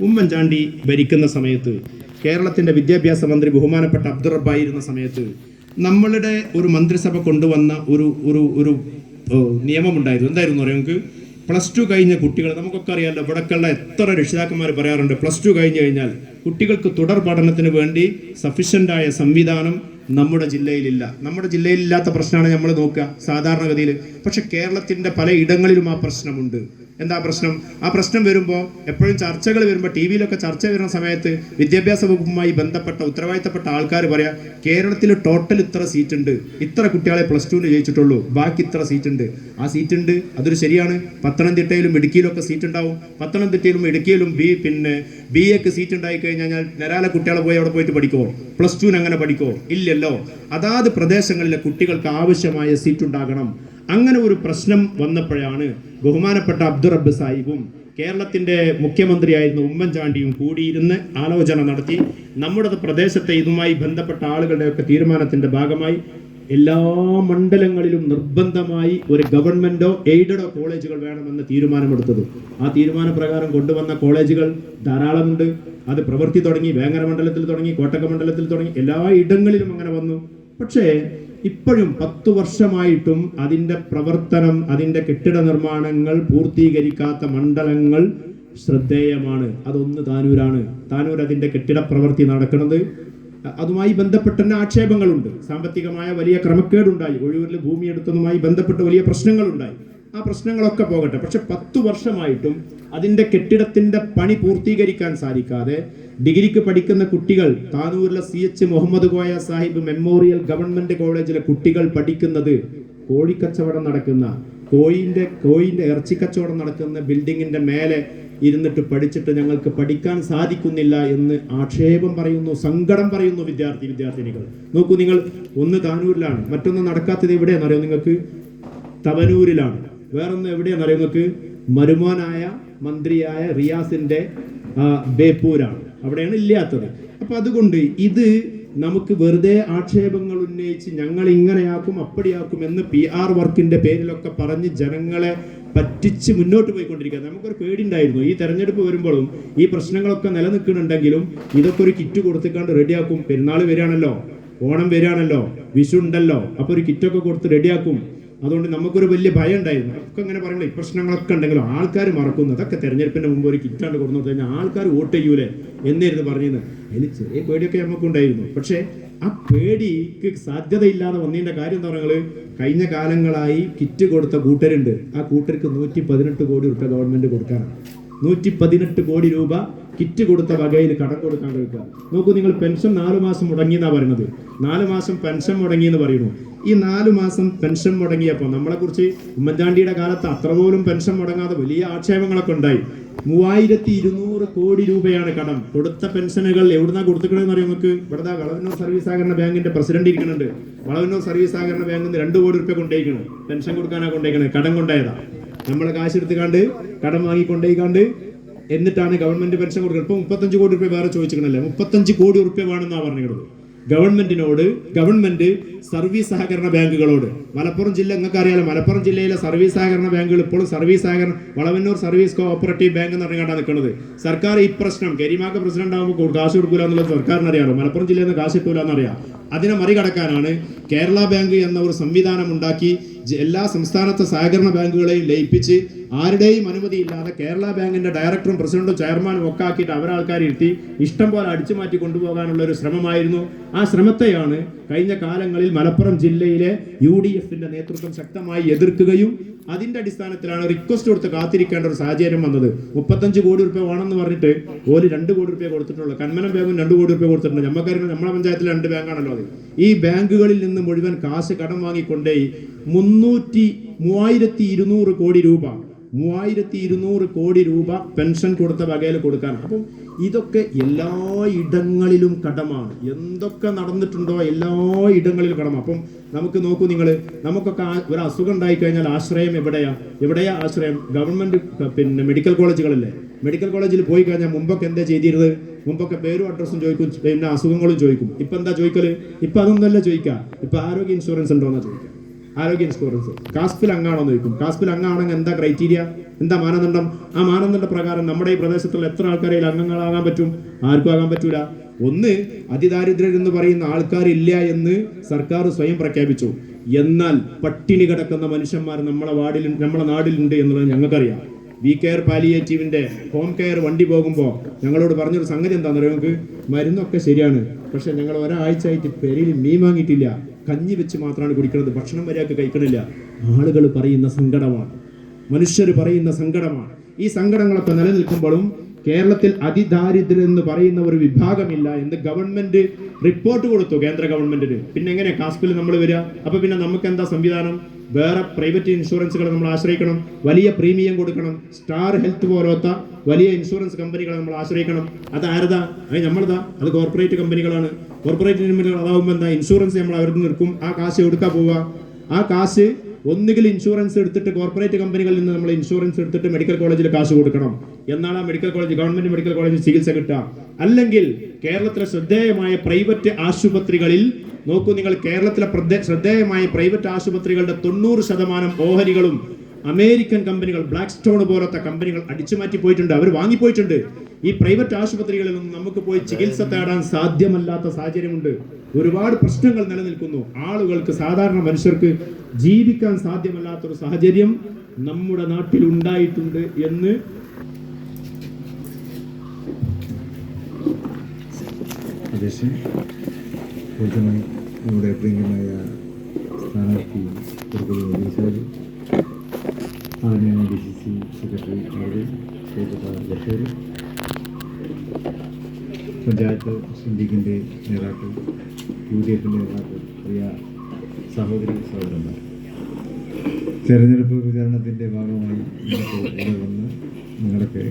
ഉമ്മൻചാണ്ടി ഭരിക്കുന്ന സമയത്ത്, കേരളത്തിൻ്റെ വിദ്യാഭ്യാസ മന്ത്രി ബഹുമാനപ്പെട്ട അബ്ദുൾ റബ്ബായിരുന്ന സമയത്ത് നമ്മളുടെ ഒരു മന്ത്രിസഭ കൊണ്ടുവന്ന ഒരു നിയമമുണ്ടായിരുന്നു. എന്തായിരുന്നു പറയാം, നമുക്ക് +2 കഴിഞ്ഞ കുട്ടികൾ, നമുക്കൊക്കെ അറിയാമല്ലോ, ഇവിടേക്കുള്ള എത്ര രക്ഷിതാക്കന്മാർ പറയാറുണ്ട്, +2 കഴിഞ്ഞ് കഴിഞ്ഞാൽ കുട്ടികൾക്ക് തുടർ പഠനത്തിന് വേണ്ടി സഫീഷ്യൻ്റായ സംവിധാനം നമ്മുടെ ജില്ലയിലില്ല. നമ്മുടെ ജില്ലയിലില്ലാത്ത പ്രശ്നമാണ് നമ്മൾ നോക്കുക സാധാരണഗതിയിൽ. പക്ഷെ കേരളത്തിൻ്റെ പല ഇടങ്ങളിലും ആ പ്രശ്നമുണ്ട്. എന്താ പ്രശ്നം? ആ പ്രശ്നം വരുമ്പോൾ എപ്പോഴും ചർച്ചകൾ വരുമ്പോൾ, ടി വിയിലൊക്കെ ചർച്ച വരുന്ന സമയത്ത് വിദ്യാഭ്യാസ വകുപ്പുമായി ബന്ധപ്പെട്ട ഉത്തരവാദിത്തപ്പെട്ട ആൾക്കാർ പറയാം, കേരളത്തിൽ ടോട്ടൽ ഇത്ര സീറ്റുണ്ട്, ഇത്ര കുട്ടികളെ +2 ജയിച്ചിട്ടുള്ളൂ, ബാക്കി ഇത്ര സീറ്റുണ്ട്. ആ സീറ്റുണ്ട്, അതൊരു ശരിയാണ്. പത്തനംതിട്ടയിലും ഇടുക്കിയിലും ഒക്കെ സീറ്റ് ഉണ്ടാവും. പത്തനംതിട്ടയിലും ഇടുക്കിയിലും BA സീറ്റ് ഉണ്ടായി കഴിഞ്ഞാൽ നിരാല കുട്ടികളെ പോയി അവിടെ പോയിട്ട് പഠിക്കുമോ? +2 അങ്ങനെ പഠിക്കുമോ? ഇല്ലല്ലോ. അതാത് പ്രദേശങ്ങളിലെ കുട്ടികൾക്ക് ആവശ്യമായ സീറ്റ് ഉണ്ടാകണം. അങ്ങനെ ഒരു പ്രശ്നം വന്നപ്പോഴാണ് ബഹുമാനപ്പെട്ട അബ്ദുൾ റബ്ബ് സാഹിബും കേരളത്തിൻ്റെ മുഖ്യമന്ത്രിയായിരുന്ന ഉമ്മൻചാണ്ടിയും കൂടിയിരുന്ന് ആലോചന നടത്തി നമ്മുടെ പ്രദേശത്തെ ഇതുമായി ബന്ധപ്പെട്ട ആളുകളുടെയൊക്കെ തീരുമാനത്തിൻ്റെ ഭാഗമായി എല്ലാ മണ്ഡലങ്ങളിലും നിർബന്ധമായി ഒരു ഗവൺമെൻറ്റോ എയ്ഡഡോ കോളേജുകൾ വേണമെന്ന് തീരുമാനമെടുത്തത്. ആ തീരുമാനപ്രകാരം കൊണ്ടുവന്ന കോളേജുകൾ ധാരാളമുണ്ട്. അത് പ്രവൃത്തി തുടങ്ങി, വേങ്ങര മണ്ഡലത്തിൽ തുടങ്ങി, കോട്ടക്ക മണ്ഡലത്തിൽ തുടങ്ങി, എല്ലാ ഇടങ്ങളിലും അങ്ങനെ വന്നു. പക്ഷേ ഇപ്പോഴും 10 വർഷമായിട്ടും അതിൻ്റെ പ്രവർത്തനം, അതിൻ്റെ കെട്ടിട നിർമ്മാണങ്ങൾ പൂർത്തീകരിക്കാത്ത മണ്ഡലങ്ങൾ ശ്രദ്ധേയമാണ്. അതൊന്ന് താനൂരാണ്. താനൂർ അതിൻ്റെ കെട്ടിട പ്രവൃത്തി നടക്കുന്നത്. അതുമായി ബന്ധപ്പെട്ട തന്നെ ആക്ഷേപങ്ങളുണ്ട്. സാമ്പത്തികമായ വലിയ ക്രമക്കേടുണ്ടായി. ഒഴിവൂരിൽ ഭൂമി എടുത്തതുമായി ബന്ധപ്പെട്ട് വലിയ പ്രശ്നങ്ങളുണ്ടായി. ആ പ്രശ്നങ്ങളൊക്കെ പോകട്ടെ. പക്ഷെ 10 വർഷമായിട്ടും അതിൻ്റെ കെട്ടിടത്തിൻ്റെ പണി പൂർത്തീകരിക്കാൻ സാധിക്കാതെ ഡിഗ്രിക്ക് പഠിക്കുന്ന കുട്ടികൾ, താനൂരിലെ CH Muhammad Koya Sahib memorial government കോളേജിലെ കുട്ടികൾ പഠിക്കുന്നത് കോഴിക്കച്ചവടം നടക്കുന്ന, കോഴിൻ്റെ ഇറച്ചിക്കച്ചവടം നടക്കുന്ന ബിൽഡിങ്ങിൻ്റെ മേലെ ഇരുന്നിട്ട് പഠിച്ചിട്ട് ഞങ്ങൾക്ക് പഠിക്കാൻ സാധിക്കുന്നില്ല എന്ന് ആക്ഷേപം പറയുന്നു, സങ്കടം പറയുന്നു വിദ്യാർത്ഥിനികൾ. നോക്കൂ, നിങ്ങൾ ഒന്ന് താനൂരിലാണ്, മറ്റൊന്ന് നടക്കാത്തത് എവിടെയാണെന്നറിയോ നിങ്ങൾക്ക്? തവനൂരിലാണ്. വേറൊന്ന് എവിടെയാണെന്നറിയോ നിങ്ങൾക്ക്? മരുമോനായ മന്ത്രിയായ റിയാസിൻ്റെ ബേപ്പൂരാണ്. അവിടെയാണ് ഇല്ലാത്തത്. അപ്പം അതുകൊണ്ട് ഇത് നമുക്ക് വെറുതെ ആക്ഷേപങ്ങൾ ഉന്നയിച്ച് ഞങ്ങൾ ഇങ്ങനെയാക്കും അപ്പടിയാക്കും എന്ന് PR വർക്കിൻ്റെ പേരിലൊക്കെ പറഞ്ഞ് ജനങ്ങളെ പറ്റിച്ച് മുന്നോട്ട് പോയിക്കൊണ്ടിരിക്കുക. നമുക്കൊരു പേടിയുണ്ടായിരുന്നു. ഈ തെരഞ്ഞെടുപ്പ് വരുമ്പോഴും ഈ പ്രശ്നങ്ങളൊക്കെ നിലനിൽക്കുന്നുണ്ടെങ്കിലും ഇതൊക്കെ ഒരു കിറ്റ് കൊടുത്തിക്കാണ്ട് റെഡിയാക്കും. പെരുന്നാൾ വരികയാണല്ലോ, ഓണം വരികയാണല്ലോ, വിഷു ഉണ്ടല്ലോ, അപ്പോൾ ഒരു കിറ്റൊക്കെ കൊടുത്ത് റെഡിയാക്കും. അതുകൊണ്ട് നമുക്കൊരു വലിയ ഭയം ഉണ്ടായിരുന്നു. ഒക്കെ ഇങ്ങനെ പറയുമ്പോൾ ഈ പ്രശ്നങ്ങളൊക്കെ ഉണ്ടെങ്കിലും ആൾക്കാർ മറക്കുന്നു. അതൊക്കെ തെരഞ്ഞെടുപ്പിന് മുമ്പ് ഒരു കിറ്റാണ്ട് കൊടുത്തു കഴിഞ്ഞാൽ ആൾക്കാർ വോട്ട് ചെയ്യൂലേ എന്നായിരുന്നു പറഞ്ഞത്. അതിൽ ചെറിയ പേടിയൊക്കെ നമുക്കുണ്ടായിരുന്നു. പക്ഷേ ആ പേടിക്ക് സാധ്യതയില്ലാതെ വന്നതിൻ്റെ കാര്യം എന്താ പറയുക, കഴിഞ്ഞ കാലങ്ങളായി കിറ്റ് കൊടുത്ത കൂട്ടരുണ്ട്. ആ കൂട്ടർക്ക് 118 കോടി രൂപ ഗവൺമെൻറ് കൊടുക്കാനാണ്. 118 കോടി രൂപ കിറ്റ് കൊടുത്ത വകയിൽ കടം കൊടുക്കാൻ കഴിക്കുക. നോക്കൂ, നിങ്ങൾ പെൻഷൻ 4 മാസം മുടങ്ങിയെന്നാണ് പറയുന്നത്. 4 മാസം പെൻഷൻ മുടങ്ങിയെന്ന് പറയുന്നു. ഈ 4 മാസം പെൻഷൻ മുടങ്ങിയപ്പോൾ നമ്മളെക്കുറിച്ച് ഉമ്മൻചാണ്ടിയുടെ കാലത്ത് അത്ര പോലും പെൻഷൻ മുടങ്ങാതെ വലിയ ആക്ഷേപങ്ങളൊക്കെ ഉണ്ടായി. 3200 കോടി രൂപയാണ് കടം. കൊടുത്ത പെൻഷനുകൾ എവിടുന്നാ കൊടുത്തിക്കണമെന്ന് അറിയാം നമുക്ക്? ഇവിടെ വളവന്നൂർ സർവീസ് സഹകരണ ബാങ്കിന്റെ പ്രസിഡന്റ് ഇരിക്കുന്നുണ്ട്. വളവന്നൂർ സർവീസ് സഹകരണ ബാങ്കിൽ നിന്ന് 2 കോടി രൂപ കൊണ്ടേക്കണം. പെൻഷൻ കൊടുക്കാനാണ് കൊണ്ടേക്കണത്. കടം കൊണ്ടായതാ. നമ്മളെ കാശ് എടുത്തുകാണ്ട് കടം വാങ്ങിക്കൊണ്ടേക്കാണ്ട് എന്നിട്ടാണ് ഗവൺമെന്റ് പെൻഷൻ കൊടുക്കുന്നത്. ഇപ്പോൾ 35 കോടി രൂപ വേറെ ചോദിച്ചിരിക്കണല്ലേ, 35 കോടി രൂപ വേണമെന്നാണ് പറഞ്ഞിരുന്നത് ഗവൺമെന്റിനോട്. ഗവൺമെന്റ് സർവീസ് സഹകരണ ബാങ്കുകളോട്, മലപ്പുറം ജില്ല നിങ്ങൾക്ക് അറിയാലോ, മലപ്പുറം ജില്ലയിലെ സർവീസ് സഹകരണ ബാങ്കുകൾ ഇപ്പോഴും സർവീസ് സഹകരണ വളവന്നൂർ സർവീസ് കോഓപ്പറേറ്റീവ് ബാങ്ക് എന്ന് പറഞ്ഞാണ് നിൽക്കുന്നത്. സർക്കാർ ഈ പ്രശ്നം കരീമാക്ക് പ്രസിഡന്റ് ആകുമ്പോൾ കാശ് കൊടുക്കില്ല എന്നുള്ളത് സർക്കാരിന് അറിയാമോ? മലപ്പുറം ജില്ലയിൽ നിന്ന് കാശ് കിട്ടൂല എന്നറിയാം. അതിനെ മറികടക്കാനാണ് കേരള ബാങ്ക് എന്ന ഒരു സംവിധാനം ഉണ്ടാക്കി എല്ലാ സംസ്ഥാനത്തെ സഹകരണ ബാങ്കുകളെയും ലയിപ്പിച്ച് ആരുടെയും അനുമതിയില്ലാതെ കേരള ബാങ്കിന്റെ ഡയറക്ടറും പ്രസിഡന്റും ചെയർമാനും ഒക്കെ ആക്കിയിട്ട് അവരാൾക്കാരെ ഇരുത്തി ഇഷ്ടം പോലെ അടിച്ചു മാറ്റി കൊണ്ടുപോകാനുള്ള ഒരു ശ്രമമായിരുന്നു. ആ ശ്രമത്തെയാണ് കഴിഞ്ഞ കാലങ്ങളിൽ മലപ്പുറം ജില്ലയിലെ UDFന്റെ നേതൃത്വം ശക്തമായി എതിർക്കുകയും അതിന്റെ അടിസ്ഥാനത്തിലാണ് റിക്വസ്റ്റ് കൊടുത്ത് കാത്തിരിക്കേണ്ട ഒരു സാഹചര്യം വന്നത്. 35 കോടി രൂപ വേണമെന്ന് പറഞ്ഞിട്ട് ഒരു 2 കോടി രൂപ കൊടുത്തിട്ടുള്ളൂ. കന്മനം ബാങ്കും 2 കോടി രൂപ കൊടുത്തിട്ടുണ്ട്. നമുക്കറിയാം, നമ്മളെ പഞ്ചായത്തിലെ 2 ബാങ്കാണല്ലോ അത്. ഈ ബാങ്കുകളിൽ നിന്ന് മുഴുവൻ കാശ് കടം വാങ്ങിക്കൊണ്ടേ 3200 കോടി രൂപ 3200 കോടി രൂപ പെൻഷൻ കൊടുത്ത വകയിൽ കൊടുക്കാനാണ്. അപ്പം ഇതൊക്കെ എല്ലാ ഇടങ്ങളിലും കടമാണ്. എന്തൊക്കെ നടന്നിട്ടുണ്ടോ എല്ലാ ഇടങ്ങളിലും കടമാണ്. അപ്പം നമുക്ക് നോക്കൂ, നിങ്ങൾ നമുക്കൊക്കെ ഒരു അസുഖം ഉണ്ടായിക്കഴിഞ്ഞാൽ ആശ്രയം എവിടെയാ ആശ്രയം? Government medical കോളേജുകളല്ലേ. മെഡിക്കൽ കോളേജിൽ പോയി കഴിഞ്ഞാൽ മുമ്പൊക്കെ എന്താ ചെയ്തിരുന്നത്? മുമ്പൊക്കെ പേരും അഡ്രസ്സും ചോദിക്കും, പിന്നെ അസുഖങ്ങളും ചോദിക്കും. ഇപ്പം എന്താ ചോദിക്കല്? ഇപ്പം അതൊന്നല്ല ചോദിക്കുക. ഇപ്പം ആരോഗ്യ ഇൻഷുറൻസ് ഉണ്ടോയെന്നാ ചോദിക്കുക. ആരോഗ്യ ഇൻഷുറൻസ്. കാസ്പിൽ അംഗാണോ എന്ന് ചോദിക്കും. കാസ്പിൽ അംഗമാണെങ്കിൽ എന്താ ക്രൈറ്റീരിയ, എന്താ മാനദണ്ഡം? ആ മാനദണ്ഡ പ്രകാരം നമ്മുടെ ഈ പ്രദേശത്തുള്ള എത്ര ആൾക്കാരെ അംഗങ്ങളാകാൻ പറ്റും? ആർക്കും ആകാൻ പറ്റൂല. ഒന്ന്, അതിദാരിദ്ര്യർ എന്ന് പറയുന്ന ആൾക്കാരില്ല എന്ന് സർക്കാർ സ്വയം പ്രഖ്യാപിച്ചു. എന്നാൽ പട്ടിണി കിടക്കുന്ന മനുഷ്യന്മാർ നമ്മളെ നമ്മളെ നാട്ടിലുണ്ട് എന്നുള്ളത് ഞങ്ങൾക്കറിയാം. വി കെയർ പാലിയേറ്റീവിന്റെ ഹോം കെയർ വണ്ടി പോകുമ്പോൾ ഞങ്ങളോട് പറഞ്ഞൊരു സംഗതി എന്താണെന്ന് അറിയാം നമുക്ക്? മരുന്നൊക്കെ ശരിയാണ്, പക്ഷെ ഞങ്ങൾ ഒരാഴ്ചയായിട്ട് പെരയിൽ മീൻ വാങ്ങിയിട്ടില്ല, കഞ്ഞി വെച്ച് മാത്രമാണ് കുടിക്കുന്നത്, ഭക്ഷണം വരെയൊക്കെ കഴിക്കണില്ല. ആളുകൾ പറയുന്ന സങ്കടമാണ്, മനുഷ്യർ പറയുന്ന സങ്കടമാണ്. ഈ സങ്കടങ്ങളൊക്കെ നിലനിൽക്കുമ്പോഴും കേരളത്തിൽ അതിദാരിദ്ര്യം എന്ന് പറയുന്ന ഒരു വിഭാഗമില്ല എന്ന് ഗവൺമെന്റ് റിപ്പോർട്ട് കൊടുത്തു, കേന്ദ്ര ഗവൺമെന്റിന്. പിന്നെ എങ്ങനെ കാസ്പിൽ നമ്മൾ വരിക? അപ്പൊ പിന്നെ നമുക്ക് എന്താ സംവിധാനം? വേറെ പ്രൈവറ്റ് ഇൻഷുറൻസുകളെ നമ്മൾ ആശ്രയിക്കണം, വലിയ പ്രീമിയം കൊടുക്കണം. സ്റ്റാർ ഹെൽത്ത് പോലത്തെ വലിയ ഇൻഷുറൻസ് കമ്പനികളെ നമ്മൾ ആശ്രയിക്കണം. അത് ആരതാ? അത് നമ്മളതാ, അത് കോർപ്പറേറ്റ് കമ്പനികളാണ്. കോർപ്പറേറ്റ് കമ്പനികൾ അതാവുമ്പോൾ എന്താ, ഇൻഷുറൻസ് നമ്മൾ അവർക്ക് നിൽക്കും. ആ കാശ് എടുക്കാൻ പോവുക. ആ കാശ് ഒന്നുകിൽ ഇൻഷുറൻസ് എടുത്തിട്ട് കോർപ്പറേറ്റ് കമ്പനികളിൽ നിന്ന് നമ്മൾ ഇൻഷുറൻസ് എടുത്തിട്ട് മെഡിക്കൽ കോളേജിൽ കാശ് കൊടുക്കണം. എന്നാണ് ആ മെഡിക്കൽ കോളേജ്, ഗവൺമെന്റ് മെഡിക്കൽ കോളേജിൽ ചികിത്സ കിട്ടുക. അല്ലെങ്കിൽ കേരളത്തിലെ ശ്രദ്ധേയമായ പ്രൈവറ്റ് ആശുപത്രികളിൽ നോക്കൂ നിങ്ങൾ, കേരളത്തിലെ ശ്രദ്ധേയമായ പ്രൈവറ്റ് ആശുപത്രികളുടെ 90% ഓഹരികളും അമേരിക്കൻ കമ്പനികൾ, ബ്ലാക്ക് സ്റ്റോൺ പോലത്തെ കമ്പനികൾ അടിച്ചുമാറ്റി പോയിട്ടുണ്ട്, അവർ വാങ്ങിപ്പോയിട്ടുണ്ട്. ഈ പ്രൈവറ്റ് ആശുപത്രികളിൽ നിന്നും നമുക്ക് പോയി ചികിത്സ തേടാൻ സാധ്യമല്ലാത്ത സാഹചര്യമുണ്ട്. ഒരുപാട് പ്രശ്നങ്ങൾ നിലനിൽക്കുന്നു. ആളുകൾക്ക്, സാധാരണ മനുഷ്യർക്ക് ജീവിക്കാൻ സാധ്യമല്ലാത്തൊരു സാഹചര്യം നമ്മുടെ നാട്ടിൽ ഉണ്ടായിട്ടുണ്ട് എന്ന് നമ്മുടെ പ്രിയമായ സ്ഥാനാർത്ഥി ആദ്യമാണ് DCC സെക്രട്ടറി ബഷീർ, പഞ്ചായത്ത് ലീഗിൻ്റെ നേതാക്കൾ, UDFിൻ്റെ നേതാക്കൾ, പ്രിയ സഹോദരി സഹോദരന്മാർ, തെരഞ്ഞെടുപ്പ് പ്രചാരണത്തിൻ്റെ ഭാഗമായി ഇവിടെ വന്ന് നിങ്ങളൊക്കെ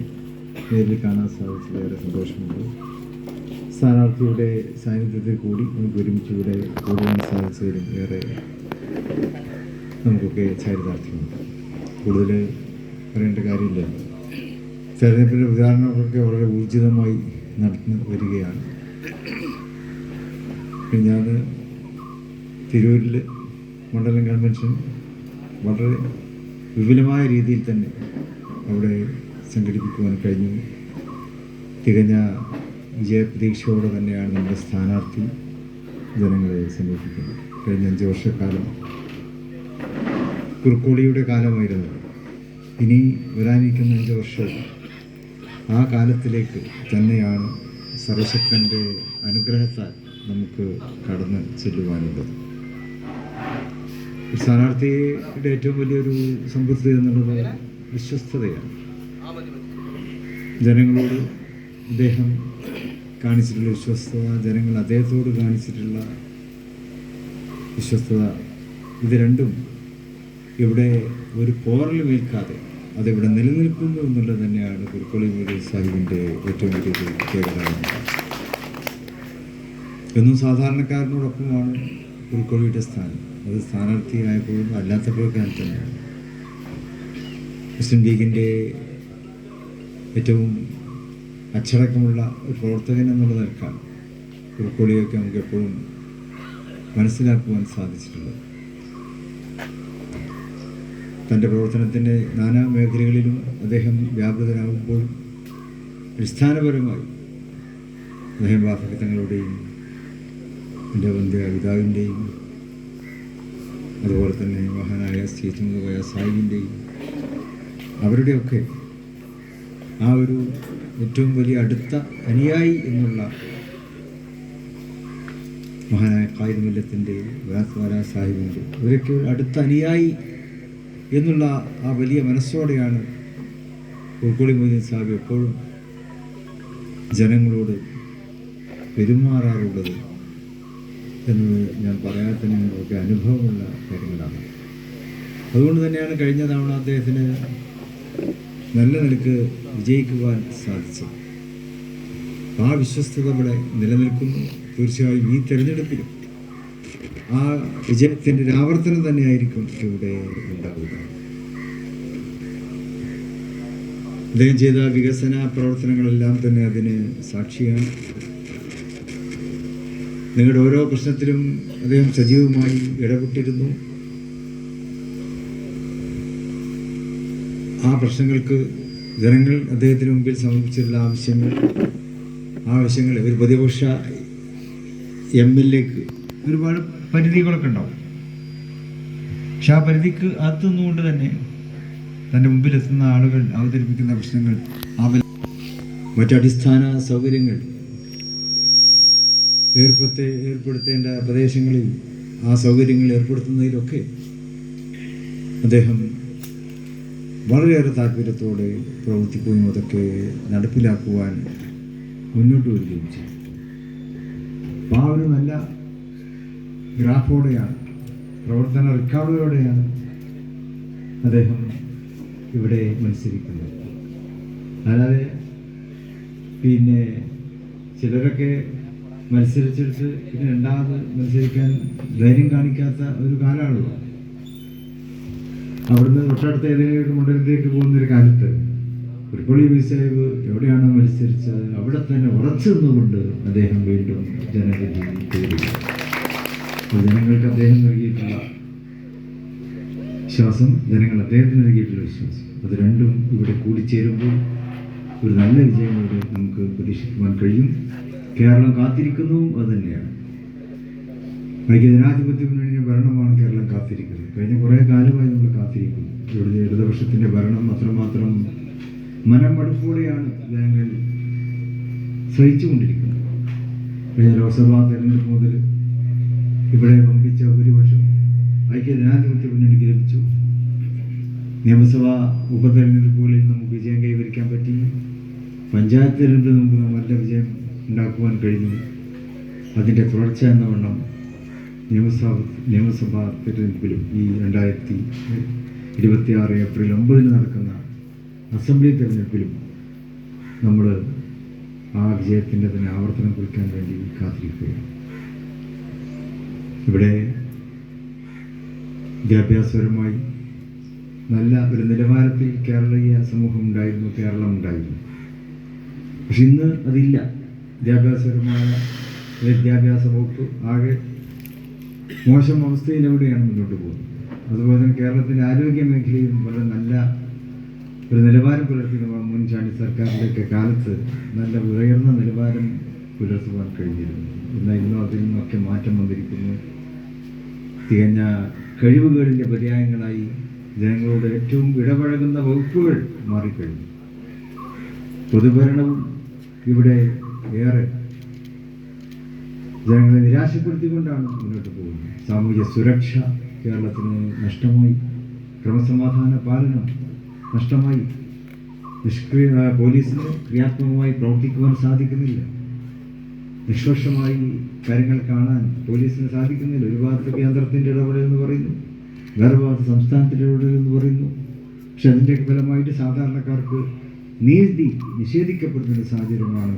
നേരിൽ കാണാൻ സാധിച്ചത് ഏറെ സന്തോഷമുണ്ട്. സ്ഥാനാർത്ഥിയുടെ സാന്നിധ്യത്തിൽ കൂടി നമുക്ക് ഒരുമിച്ച് ഇവിടെ കൂടുവാൻ സാധിച്ചതിലും ഏറെ നമുക്കൊക്കെ ചാരിതാർത്ഥ്യമുണ്ട്. കൂടുതൽ പറയേണ്ട കാര്യമില്ല. തെരഞ്ഞെടുപ്പിൻ്റെ പ്രചാരണങ്ങളൊക്കെ വളരെ ഊർജിതമായി നടന്നു വരികയാണ്. ഞാൻ തിരൂരിൽ മണ്ഡലം കൺവെൻഷൻ വളരെ വിപുലമായ രീതിയിൽ തന്നെ അവിടെ സംഘടിപ്പിക്കുവാൻ കഴിഞ്ഞു. തികഞ്ഞ വിജയപ്രതീക്ഷയോടെ തന്നെയാണ് നമ്മുടെ സ്ഥാനാർത്ഥി ജനങ്ങളെ സമീപിക്കുന്നത്. കഴിഞ്ഞ 5 വർഷക്കാലം കുറുക്കോളിയുടെ കാലമായിരുന്നു. ഇനി വരാനിരിക്കുന്ന 5 വർഷവും ആ കാലത്തിലേക്ക് തന്നെയാണ് സർവശക്തൻ്റെ അനുഗ്രഹത്താൽ നമുക്ക് കടന്ന് ചെല്ലുവാനുള്ളത്. സ്ഥാനാർത്ഥിയുടെ ഏറ്റവും വലിയൊരു സമ്പത്ത് എന്നുള്ളത് വിശ്വസ്തതയാണ്. ജനങ്ങളോട് അദ്ദേഹം കാണിച്ചിട്ടുള്ള വിശ്വസ്തത, ജനങ്ങൾ അദ്ദേഹത്തോട് കാണിച്ചിട്ടുള്ള വിശ്വസ്തത, ഇത് രണ്ടും ഇവിടെ ഒരു പോറലുമേൽക്കാതെ അതിവിടെ നിലനിൽക്കുന്നു എന്നുള്ളത് തന്നെയാണ് കുറുക്കോളി മൗലവി സാഹിബിൻ്റെ ഏറ്റവും വലിയ പ്രത്യേകത. എന്നും സാധാരണക്കാരനോടൊപ്പമാണ് കുറുക്കോളിയുടെ സ്ഥാനം. അത് സ്ഥാനാർത്ഥിയായപ്പോഴും അല്ലാത്തപ്പോഴൊക്കെ തന്നെയാണ്. മുസ്ലിം ലീഗിൻ്റെ ഏറ്റവും അച്ചടക്കമുള്ള ഒരു പ്രവർത്തകൻ എന്നുള്ള നിലക്കാണ് കുറുക്കോളിയൊക്കെ നമുക്ക് എപ്പോഴും മനസ്സിലാക്കുവാൻ സാധിച്ചിട്ടുള്ളത്. തൻ്റെ പ്രവർത്തനത്തിൻ്റെ നാനാ മേഖലകളിലും അദ്ദേഹം വ്യാപൃതനാകുമ്പോഴും അടിസ്ഥാനപരമായി അദ്ദേഹം വാഫകത്തങ്ങളുടെയും എൻ്റെ പിതാവിൻ്റെയും അതുപോലെ തന്നെ മഹാനായ ശ്രീചന്ദ്രമായ സാഹിബിൻ്റെയും അവരുടെയൊക്കെ ആ ഒരു ഏറ്റവും വലിയ അടുത്ത അനുയായി എന്നുള്ള മഹാനായ ഖായിദ് മില്ലത്തിൻ്റെ വരാ സാഹിബിൻ്റെ അവരൊക്കെ അടുത്ത അനുയായി എന്നുള്ള ആ വലിയ മനസ്സോടെയാണ് കുറുക്കോളി മൗലവി സാഹിബ് എപ്പോഴും ജനങ്ങളോട് പെരുമാറാറുള്ളത് എന്നത് ഞാൻ പറയാതെ തന്നെ നിങ്ങൾക്ക് അനുഭവമുള്ള കാര്യങ്ങളാണ്. അതുകൊണ്ട് തന്നെയാണ് കഴിഞ്ഞ തവണ അദ്ദേഹത്തിന് നല്ല നിലക്ക് വിജയിക്കുവാൻ സാധിച്ചത്. ആ വിശ്വസ്തത ഇവിടെ നിലനിൽക്കുന്നു. തീർച്ചയായും ഈ തെരഞ്ഞെടുപ്പിലും ആ വിജയത്തിൻ്റെ ഒരു ആവർത്തനം തന്നെയായിരിക്കും ഇവിടെ ഉണ്ടാവുക. അദ്ദേഹം ചെയ്ത വികസന പ്രവർത്തനങ്ങളെല്ലാം തന്നെ അതിന് സാക്ഷിയാണ്. നിങ്ങളുടെ ഓരോ പ്രശ്നത്തിലും അദ്ദേഹം സജീവമായി ഇടപെട്ടിരുന്നു. ആ പ്രശ്നങ്ങൾക്ക് ജനങ്ങൾ അദ്ദേഹത്തിന് മുമ്പിൽ സമർപ്പിച്ചിട്ടുള്ള ആവശ്യങ്ങൾ ഒരു പ്രതിപക്ഷ MLAക്ക് ഒരുപാട് പരിധികളൊക്കെ ഉണ്ടാവും. പക്ഷെ ആ പരിധിക്ക് അകത്തുനിന്നുകൊണ്ട് തന്നെ തൻ്റെ മുമ്പിലെത്തുന്ന ആളുകൾ അവതരിപ്പിക്കുന്ന പ്രശ്നങ്ങൾ, മറ്റടിസ്ഥാന സൗകര്യങ്ങൾ ഏർപ്പെടുത്തേണ്ട പ്രദേശങ്ങളിൽ ആ സൗകര്യങ്ങൾ ഏർപ്പെടുത്തുന്നതിലൊക്കെ അദ്ദേഹം വളരെയേറെ താല്പര്യത്തോടെ പ്രവർത്തിക്കുകയും അതൊക്കെ നടപ്പിലാക്കുവാൻ മുന്നോട്ട് വരികയും ചെയ്തു. അപ്പോൾ ആ ഒരു നല്ല ഗ്രാഫോടെയാണ്, പ്രവർത്തന റെക്കോർഡോടെയാണ് അദ്ദേഹം ഇവിടെ മത്സരിക്കുന്നത്. അല്ലാതെ പിന്നെ ചിലരൊക്കെ മത്സരിച്ചെടുത്ത് പിന്നെ രണ്ടാമത് മത്സരിക്കാൻ ധൈര്യം കാണിക്കാത്ത ഒരു കാലമാണല്ലോ. അവിടുന്ന് തൊട്ടടുത്ത ഏതെങ്കിലും ഒരു മണ്ഡലത്തിലേക്ക് പോകുന്നൊരു കാലത്ത് പുൽപ്പള്ളി സാഹിബ് എവിടെയാണോ മത്സരിച്ചത് അവിടെ തന്നെ ഉറച്ചു നിന്നുകൊണ്ട് അദ്ദേഹം വീണ്ടും ജനവിധി തേടി. ജനങ്ങൾക്ക് അദ്ദേഹം നൽകിയിട്ടുള്ള വിശ്വാസം, ജനങ്ങൾ അദ്ദേഹത്തിന് നൽകിയിട്ടുള്ള വിശ്വാസം, അത് രണ്ടും ഇവിടെ കൂടിച്ചേരുമ്പോൾ ഒരു നല്ല വിജയം ഇവിടെ നമുക്ക് പ്രതീക്ഷിക്കുവാൻ കഴിയും. കേരളം കാത്തിരിക്കുന്നതും അത് തന്നെയാണ്. ജനാധിപത്യ മുന്നണിയുടെ ഭരണമാണ് കേരളം കാത്തിരിക്കുന്നത്. കഴിഞ്ഞ കുറേ കാലമായി നമ്മൾ കാത്തിരിക്കുന്നു. ഇവിടുത്തെ ഇടതുപക്ഷത്തിൻ്റെ ഭരണം അത്രമാത്രം മനമടുപ്പോടെയാണ് ജനങ്ങൾ സഹിച്ചുകൊണ്ടിരിക്കുന്നത്. കഴിഞ്ഞ ലോക്സഭാ തെരഞ്ഞെടുപ്പ് മുതൽ ഇവിടെ പങ്കിച്ച ഭൂരിപക്ഷം ജനാധിപത്യ മുന്നണിക്ക് ലഭിച്ചു. നിയമസഭാ ഉപതെരഞ്ഞെടുപ്പുകളിൽ നമുക്ക് വിജയം കൈവരിക്കാൻ പറ്റി. പഞ്ചായത്ത് തെരഞ്ഞെടുപ്പിൽ നമുക്ക് നല്ല വിജയം ഉണ്ടാക്കുവാൻ കഴിഞ്ഞു. അതിൻ്റെ തുടർച്ച എന്ന വണ്ണം നിയമസഭാ തെരഞ്ഞെടുപ്പിലും ഈ 2026 ഏപ്രിൽ 9 നടക്കുന്ന അസംബ്ലി തെരഞ്ഞെടുപ്പിലും നമ്മൾ ആ വിജയത്തിൻ്റെ തന്നെ ആവർത്തനം കുറിക്കാൻ വേണ്ടി കാത്തിരിക്കുകയാണ്. ഇവിടെ വിദ്യാഭ്യാസപരമായി നല്ല ഒരു നിലവാരത്തിൽ കേരളീയ സമൂഹം ഉണ്ടായിരുന്നു, കേരളം ഉണ്ടായിരുന്നു. പക്ഷെ ഇന്ന് അതില്ല. വിദ്യാഭ്യാസ വകുപ്പ് ആകെ മോശം അവസ്ഥയിലൂടെയാണ് മുന്നോട്ട് പോകുന്നത്. അതുപോലെ തന്നെ കേരളത്തിൻ്റെ ആരോഗ്യ മേഖലയും വളരെ നല്ല ഒരു നിലവാരം പുലർത്തുന്ന മുൻ ചാണ്ടി സർക്കാരിൻ്റെയൊക്കെ കാലത്ത് നല്ല ഉയർന്ന നിലവാരം പുലർത്തുവാൻ കഴിഞ്ഞിരുന്നു. എന്നാൽ ഇന്നും അതിൽ നിന്നൊക്കെ മാറ്റം വന്നിരിക്കുന്നു. തികഞ്ഞ കഴിവുകളിൻ്റെ പര്യായങ്ങളായി ജനങ്ങളോട് ഏറ്റവും ഇടപഴകുന്ന വകുപ്പുകൾ മാറിക്കഴിഞ്ഞു. പൊതുഭരണവും ഇവിടെ ഏറെ ജനങ്ങളെ നിരാശപ്പെടുത്തിക്കൊണ്ടാണ് മുന്നോട്ട് പോകുന്നത്. സാമൂഹ്യ സുരക്ഷ കേരളത്തിന് നഷ്ടമായി, ക്രമസമാധാന പാലനം നഷ്ടമായി, പോലീസിന് ക്രിയാത്മകമായി പ്രവർത്തിക്കുവാൻ സാധിക്കുന്നില്ല, നിഷ്പക്ഷമായി കാര്യങ്ങൾ കാണാൻ പോലീസിന് സാധിക്കുന്നില്ല. ഒരു ഭാഗത്ത് കേന്ദ്രത്തിൻ്റെ ഇടപെടൽ എന്ന് പറയുന്നു, വേറെ ഭാഗത്ത് സംസ്ഥാനത്തിൻ്റെ ഇടപെടൽ എന്ന് പറയുന്നു. പക്ഷെ അതിൻ്റെ ഫലമായിട്ട് സാധാരണക്കാർക്ക് നീതി നിഷേധിക്കപ്പെടുന്ന സാഹചര്യമാണ്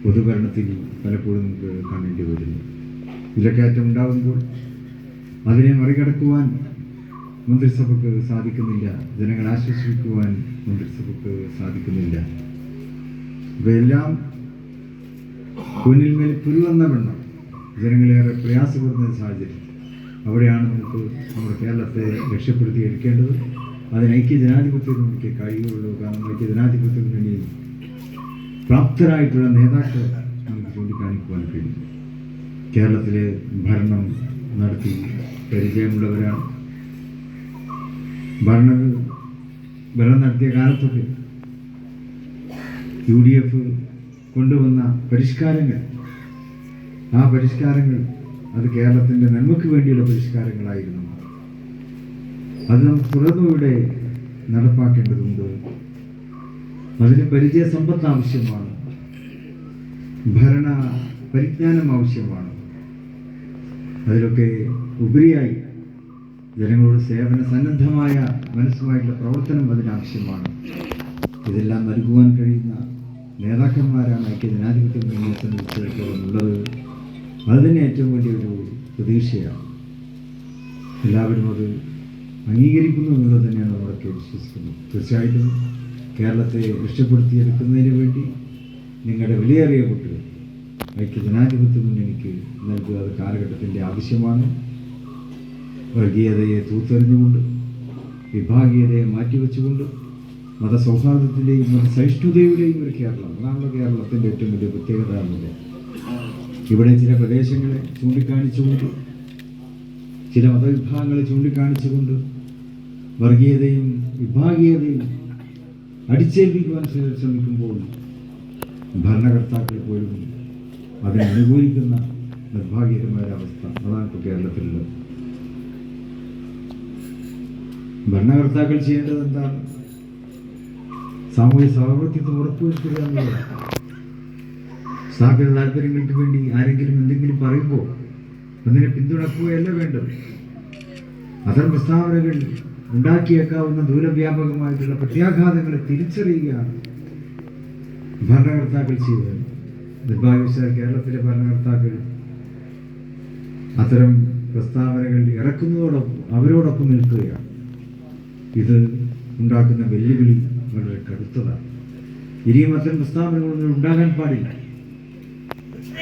പൊതുഭരണത്തിൽ പലപ്പോഴും നമുക്ക് കാണേണ്ടി വരുന്നത്. വിലക്കയറ്റം ഉണ്ടാകുമ്പോൾ അതിനെ മറികടക്കുവാൻ മന്ത്രിസഭയ്ക്ക് സാധിക്കുന്നില്ല, ജനങ്ങളെ ആശ്വസിപ്പിക്കുവാൻ മന്ത്രിസഭയ്ക്ക് സാധിക്കുന്നില്ല. ഇവയെല്ലാം കുന്നിൽ മേൽ പുരുവന്ന വെണ്ണം ജനങ്ങളേറെ പ്രയാസപ്പെടുന്ന സാഹചര്യം. അവിടെയാണ് നമുക്ക് നമ്മുടെ കേരളത്തെ രക്ഷപ്പെടുത്തി എടുക്കേണ്ടത്. അതിന് ജനാധിപത്യത്തിന് നമുക്ക് കഴിയുള്ളൂ. കാരണം ജനാധിപത്യത്തിന് വേണ്ടി പ്രാപ്തരായിട്ടുള്ള നേതാക്കൾ നമുക്ക് ചൂണ്ടിക്കാണിക്കുവാൻ കഴിയും. കേരളത്തിലെ ഭരണം നടത്തി പരിചയമുള്ളവരാണ്. ഭരണം നടത്തിയ കാലത്തൊക്കെ UDF കൊണ്ടുവന്ന പരിഷ്കാരങ്ങൾ, ആ പരിഷ്കാരങ്ങൾ അത് കേരളത്തിൻ്റെ നന്മയ്ക്ക് വേണ്ടിയുള്ള പരിഷ്കാരങ്ങളായിരുന്നു. അത് നമുക്ക് തുടർന്നും ഇവിടെ നടപ്പാക്കേണ്ടതുണ്ട്. അതിന് പരിചയ സമ്പത്ത് ആവശ്യമാണ്, ഭരണ പരിജ്ഞാനം ആവശ്യമാണ്. അതിലൊക്കെ ഉപരിയായി ജനങ്ങളോട് സേവന സന്നദ്ധമായ മനസ്സുമായിട്ടുള്ള പ്രവർത്തനം അതിനാവശ്യമാണ്. ഇതെല്ലാം നൽകുവാൻ കഴിയുന്ന നേതാക്കന്മാരാണ് ജനാധിപത്യ മുന്നണിയെ സംബന്ധിച്ചിടത്തോളം ഉള്ളത്. അത് തന്നെ ഏറ്റവും വലിയൊരു പ്രതീക്ഷയാണ്. എല്ലാവരും അത് അംഗീകരിക്കുന്നു എന്നുള്ളത് തന്നെയാണ് നമ്മളൊക്കെ വിശ്വസിക്കുന്നത്. തീർച്ചയായിട്ടും കേരളത്തെ രക്ഷപ്പെടുത്തിയെടുക്കുന്നതിന് വേണ്ടി നിങ്ങളുടെ വിലയേറിയ വോട്ടുകൾ ജനാധിപത്യ മുന്നണിക്ക് നൽകുക അത് കാലഘട്ടത്തിൻ്റെ ആവശ്യമാണ്. വർഗീയതയെ തൂത്തെറിഞ്ഞുകൊണ്ട്, വിഭാഗീയതയെ മാറ്റിവെച്ചുകൊണ്ട് മതസൗഹാർദ്ദത്തിൻ്റെയും മതസഹിഷ്ണുതയുടെയും ഒരു കേരളം. അതാണല്ലോ കേരളത്തിൻ്റെ ഏറ്റവും വലിയ പ്രത്യേകത എന്നത്. ഇവിടെ ചില പ്രദേശങ്ങളെ ചൂണ്ടിക്കാണിച്ചുകൊണ്ട്, ചില മതവിഭാഗങ്ങളെ ചൂണ്ടിക്കാണിച്ചുകൊണ്ട് വർഗീയതയും വിഭാഗീയതയും അടിച്ചേൽപ്പിക്കുവാൻ ശ്രമിക്കുമ്പോൾ ഭരണകർത്താക്കൾ പോലും അതിനെ അനുകൂലിക്കുന്ന നിർഭാഗ്യകരമായ അവസ്ഥ. അതാണ് ഇപ്പോൾ കേരളത്തിലുള്ളത്. ഭരണകർത്താക്കൾ ചെയ്യേണ്ടത് എന്താണ്? സാമൂഹ്യ സാഹോദര്യത്വം ഉറപ്പുവരുത്തുക എന്നുള്ളതാണ്. സ്ഥാപിത താല്പര്യങ്ങൾക്ക് വേണ്ടി ആരെങ്കിലും എന്തെങ്കിലും പറയുമ്പോൾ അതിനെ പിന്തുണക്കുകയല്ല വേണ്ടത്. അത്തരം പ്രസ്താവനകൾ ഉണ്ടാക്കിയേക്കാവുന്ന ദൂരവ്യാപകമായിട്ടുള്ള പ്രത്യാഘാതങ്ങളെ തിരിച്ചറിയുകയാണ് ഭരണകർത്താക്കൾ ചെയ്തത്. നിർഭാഗ്യവശാൽ കേരളത്തിലെ ഭരണകർത്താക്കൾ അത്തരം പ്രസ്താവനകൾ ഇറക്കുന്നതോടൊപ്പം അവരോടൊപ്പം നിൽക്കുകയാണ്. ഇത് ഉണ്ടാക്കുന്ന വെല്ലുവിളി വളരെ കടുത്തതാണ്. ഇനിയും അത്തരം പ്രസ്താവനകളൊന്നും ഉണ്ടാകാൻ പാടില്ല.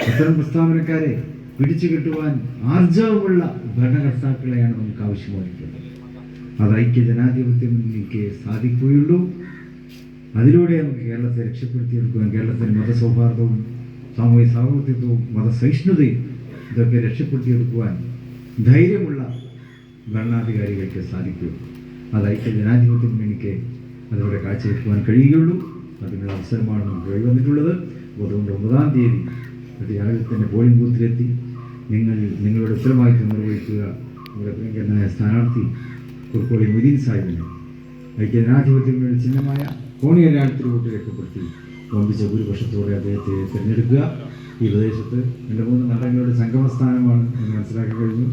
അത്തരം പ്രസ്താവനക്കാരെ പിടിച്ചു കെട്ടുവാൻ ആർജവമുള്ള ഭരണകർത്താക്കളെയാണ് നമുക്ക് ആവശ്യമായിട്ടുള്ളത്. അത് ഐക്യ ജനാധിപത്യ മുന്നണിക്ക് സാധിക്കുകയുള്ളൂ. അതിലൂടെ നമുക്ക് കേരളത്തെ രക്ഷപ്പെടുത്തിയെടുക്കുവാൻ, കേരളത്തിൻ്റെ മതസൗഹാർദ്ദവും സാമൂഹ്യ സാഹോദര്യത്വവും മതസഹിഷ്ണുതയും ഇതൊക്കെ രക്ഷപ്പെടുത്തിയെടുക്കുവാൻ ധൈര്യമുള്ള ഭരണാധികാരികൾക്ക് സാധിക്കുകയുള്ളൂ. അത് ഐക്യ ജനാധിപത്യ മുന്നണിക്ക് അതിലൂടെ കാഴ്ചവെക്കുവാൻ കഴിയുകയുള്ളൂ. അതിനുള്ള അവസരമാണ് നമുക്ക് കൈവന്നിട്ടുള്ളത്. അതുകൊണ്ട് 9-ാം തീയതി രാവിലെ തന്നെ പോളിംഗ് ബൂത്തിലെത്തി നിങ്ങളുടെ ഉത്തരവാദിത്വം നിർവഹിക്കുക. നമ്മുടെ പ്രിയങ്കരനായ സ്ഥാനാർത്ഥി കുറുക്കോളി മൊയ്തീൻ സാഹിബിനെ ഐക്യ ജനാധിപത്യ മുന്നണിയുടെ ചിഹ്നമായ കോണി അടയാളത്തിൽ വോട്ട് രേഖപ്പെടുത്തി വമ്പിച്ച ഭൂരിപക്ഷത്തോടെ അദ്ദേഹത്തെ തിരഞ്ഞെടുക്കുക. ഈ പ്രദേശത്ത് 2-3 മണ്ഡലങ്ങളുടെ സംഗമസ്ഥാനമാണ് എന്ന് മനസ്സിലാക്കി കഴിഞ്ഞു.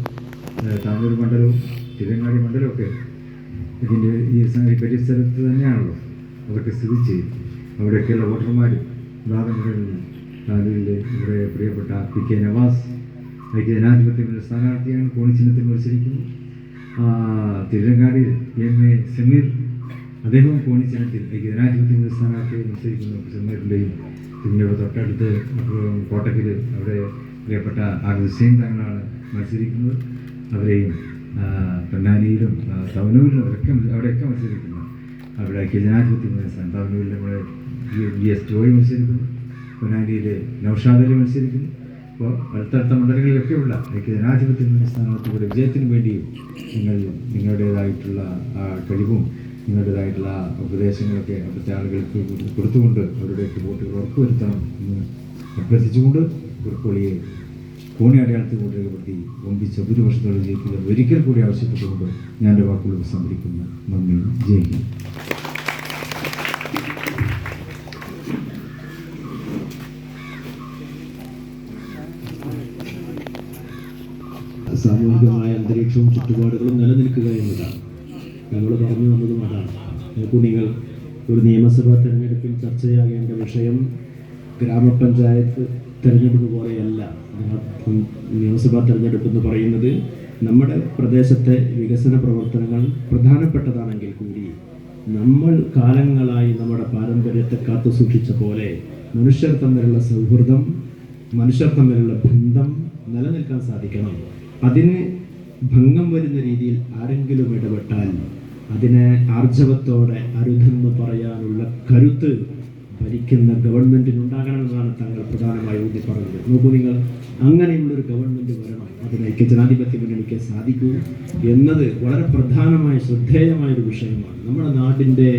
താനൂർ മണ്ഡലവും തിരുവങ്ങാടി മണ്ഡലവും ഒക്കെ ഇതിൻ്റെ ഈ പരിസരത്ത് തന്നെയാണല്ലോ അതൊക്കെ സ്ഥിതി ചെയ്യും. അവിടെയൊക്കെയുള്ള വോട്ടർമാർ താനൂരിലെ ഇവിടെ പ്രിയപ്പെട്ട PK നവാസ് ഐക്യ ജനാധിപത്യത്തിൻ്റെ സ്ഥാനാർത്ഥിയാണ്, കോണി ചിഹ്നത്തിൽ മത്സരിക്കുന്നു. തിരുവങ്ങാടിയിൽ MA സമീർ, അദ്ദേഹവും കോണി ചിഹ്നത്തിൽ ഐക്യ ജനാധിപത്യത്തിൻ്റെ സ്ഥാനാർത്ഥിയെ മത്സരിക്കുന്നു. സമീറിൻ്റെയും പിന്നെ തൊട്ടടുത്ത് കോട്ടക്കിൽ അവിടെ പ്രിയപ്പെട്ട ഹുസൈൻ തങ്ങളാണ് മത്സരിക്കുന്നത്. അവരെയും പൊന്നാനിയിലും തവനൂരിലും അവിടെയൊക്കെ മത്സരിക്കുന്നു. അവിടെ ഐക്യ ജനാധിപത്യത്തിൻ്റെ സ്ഥാനം തവനൂരിൽ നമ്മുടെ GS ജോയി മത്സരിക്കുന്നു. പൊന്നാനിയിലെ നൗഷാദ് അലി മത്സരിക്കുന്നു. അപ്പോൾ അടുത്തടുത്ത മണ്ഡലങ്ങളിലൊക്കെയുള്ള ഐക്യ ജനാധിപത്യത്തിൻ്റെ സ്ഥാനാർത്ഥികളുടെ വിജയത്തിന് വേണ്ടിയും നിങ്ങളുടേതായിട്ടുള്ള കഴിവും നിങ്ങളുടേതായിട്ടുള്ള ഉപദേശങ്ങളൊക്കെ അവിടുത്തെ ആളുകൾക്ക് കൊടുത്തുകൊണ്ട് അവരുടെയൊക്കെ വോട്ടുകൾ ഉറപ്പുവരുത്തണം എന്ന് അഭ്യർത്ഥിച്ചുകൊണ്ട് കുറുക്കോളിയെ കോണി അടയാളത്തിൽ വോട്ട് രേഖപ്പെടുത്തി വമ്പിച്ച ഭൂരിപക്ഷത്തോടെ ജയിക്കുക ഒരിക്കൽ കൂടി ആവശ്യപ്പെട്ടുകൊണ്ട് ഞാൻ എൻ്റെ വാക്കുകൾ ഉപസംഹരിക്കുന്നു. നന്ദി. ജയ് ഹിന്ദ്. സാമൂഹികമായ അന്തരീക്ഷവും ചുറ്റുപാടുകളും നിലനിൽക്കുക എന്നതാണ് ഞങ്ങൾ പറഞ്ഞു വന്നതും. അതാണ് നോക്കൂ, നിങ്ങൾ ഒരു നിയമസഭാ തെരഞ്ഞെടുപ്പിൽ ചർച്ചയാകേണ്ട വിഷയം ഗ്രാമപഞ്ചായത്ത് തെരഞ്ഞെടുപ്പ് പോലെയല്ല. നിയമസഭാ തെരഞ്ഞെടുപ്പ് എന്ന് പറയുന്നത് നമ്മുടെ പ്രദേശത്തെ വികസന പ്രവർത്തനങ്ങൾ പ്രധാനപ്പെട്ടതാണെങ്കിൽ കൂടി നമ്മൾ കാലങ്ങളായി നമ്മുടെ പാരമ്പര്യത്തെ കാത്തു സൂക്ഷിച്ച പോലെ മനുഷ്യർ തമ്മിലുള്ള സൗഹൃദം, മനുഷ്യർ തമ്മിലുള്ള ബന്ധം നിലനിൽക്കാൻ സാധിക്കണം. അതിന് ഭംഗം വരുന്ന രീതിയിൽ ആരെങ്കിലും ഇടപെട്ടാൽ അതിനെ ആർജവത്തോടെ അരുതെന്ന് പറയാനുള്ള കരുത്ത് ഭരിക്കുന്ന ഗവൺമെൻറ്റിനുണ്ടാകണമെന്നാണ് താങ്കൾ പ്രധാനമായി ഊന്നി പറഞ്ഞത്. നോക്കൂ, നിങ്ങൾ അങ്ങനെയുള്ളൊരു ഗവൺമെൻറ് വരണം, അതിന് ഐക്യ ജനാധിപത്യ മുന്നണിക്ക് സാധിക്കൂ എന്നത് വളരെ പ്രധാനമായ ശ്രദ്ധേയമായൊരു വിഷയമാണ്. നമ്മുടെ നാടിൻ്റെ